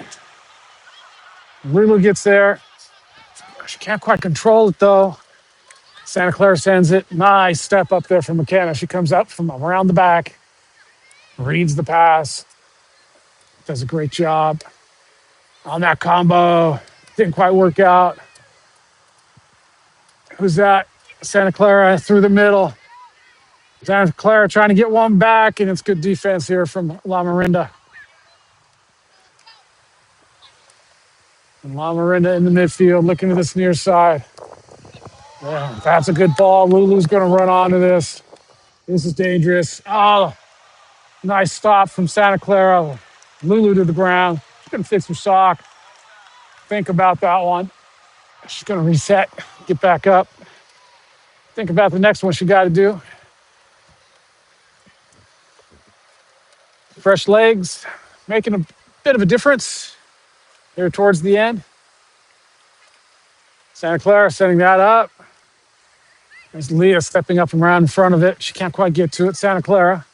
Lulu gets there. She can't quite control it though. Santa Clara sends it. Nice step up there from McKenna. She comes up from around the back. Reads the pass. Does a great job on that combo. Didn't quite work out. Who's that? Santa Clara through the middle. Santa Clara trying to get one back, and it's good defense here from La Marinda. And La Marinda in the midfield, looking to this near side. Yeah, that's a good ball. Lulu's going to run onto this. This is dangerous. Oh, nice stop from Santa Clara. Lulu to the ground. She's going to fix her sock. Think about that one. She's going to reset, get back up. Think about the next one she got to do. Fresh legs, making a bit of a difference here towards the end. Santa Clara setting that up. There's Leah stepping up and around in front of it. She can't quite get to it. Santa Clara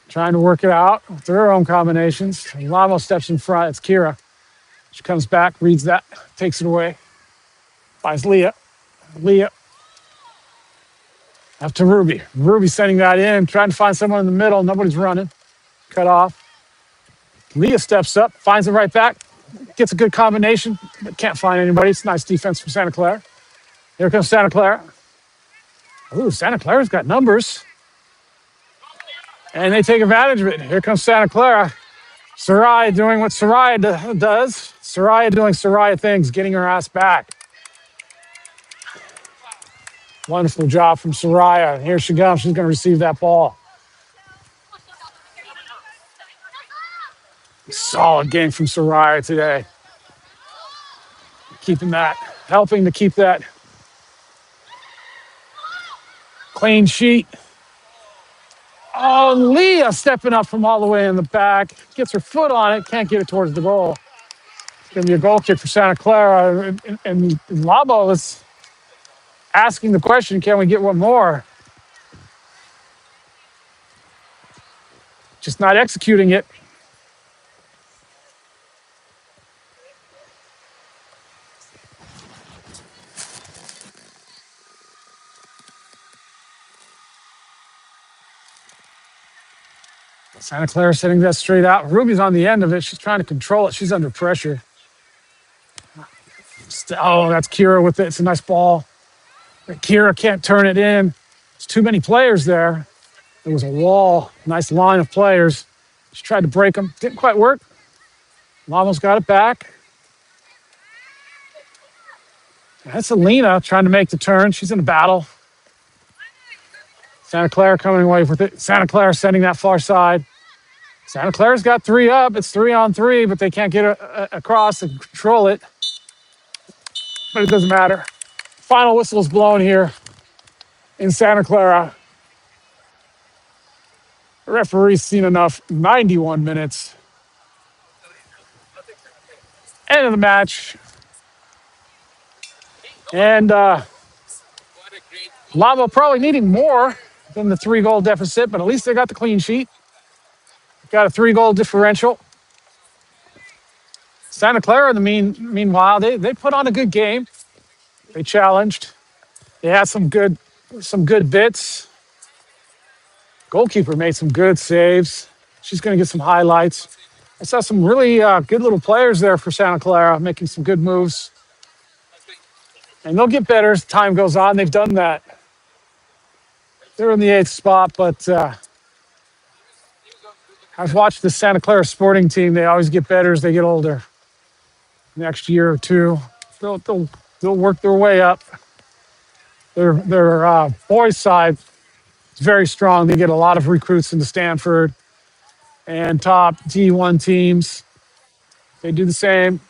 trying to work it out with her own combinations. LaMo steps in front. It's Kira. She comes back, reads that, takes it away. Finds Leah. Leah. Up to Ruby. Ruby sending that in, trying to find someone in the middle. Nobody's running. Cut off. Leah steps up, finds it right back, gets a good combination, but can't find anybody. It's nice defense from Santa Clara. Here comes Santa Clara. Ooh, Santa Clara's got numbers. And they take advantage of it. Here comes Santa Clara. Soraya doing what Soraya does. Soraya doing Soraya things, getting her ass back. Wonderful job from Soraya. Here she comes. She's going to receive that ball. Solid game from Soraya today. Keeping that, helping to keep that clean sheet. Oh, Leah stepping up from all the way in the back. Gets her foot on it, can't get it towards the goal. It's going to be a goal kick for Santa Clara. And LaMo is asking the question, can we get one more? Just not executing it. Santa Clara setting that straight out. Ruby's on the end of it. She's trying to control it. She's under pressure. Oh, that's Kira with it. It's a nice ball. But Kira can't turn it in. There's too many players there. There was a wall, nice line of players. She tried to break them. Didn't quite work. LaMo's got it back. That's Alina trying to make the turn. She's in a battle. Santa Clara coming away with it. Santa Clara sending that far side. Santa Clara's got 3 up. It's 3-on-3, but they can't get across and control it. But it doesn't matter. Final whistle is blown here in Santa Clara. The referee's seen enough. 91 minutes. End of the match. And LaMo probably needing more than the 3-goal deficit, but at least they got the clean sheet. Got a 3-goal differential. Santa Clara, meanwhile, they put on a good game. They challenged. They had some good bits. Goalkeeper made some good saves. She's going to get some highlights. I saw some really good little players there for Santa Clara, making some good moves. And they'll get better as time goes on. They've done that. They're in the 8th spot, but I've watched the Santa Clara sporting team. They always get better as they get older. Next year or two, they'll work their way up. Their boys' side is very strong. They get a lot of recruits into Stanford and top D1 teams. They do the same.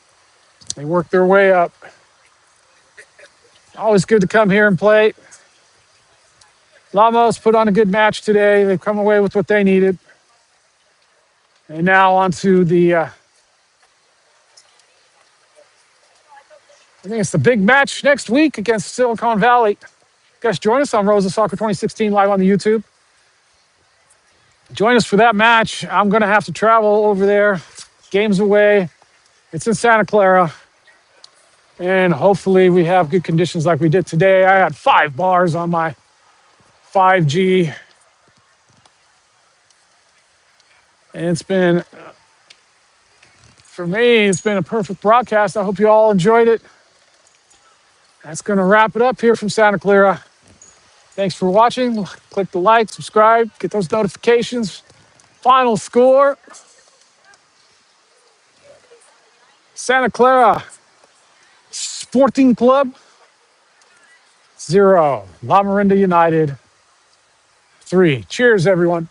They work their way up. Always good to come here and play. LaMo's put on a good match today. They've come away with what they needed. And now on to I think it's the big match next week against Silicon Valley. You guys join us on Rosa Soccer 2016 live on the YouTube. Join us for that match. I'm going to have to travel over there. Game's away. It's in Santa Clara. And hopefully we have good conditions like we did today. I had 5 bars on my 5G. And it's been, for me, it's been a perfect broadcast. I hope you all enjoyed it. That's going to wrap it up here from Santa Clara. Thanks for watching. Click the like, subscribe, get those notifications. Final score, Santa Clara Sporting Club 0, La Marinda United 3. Cheers, everyone.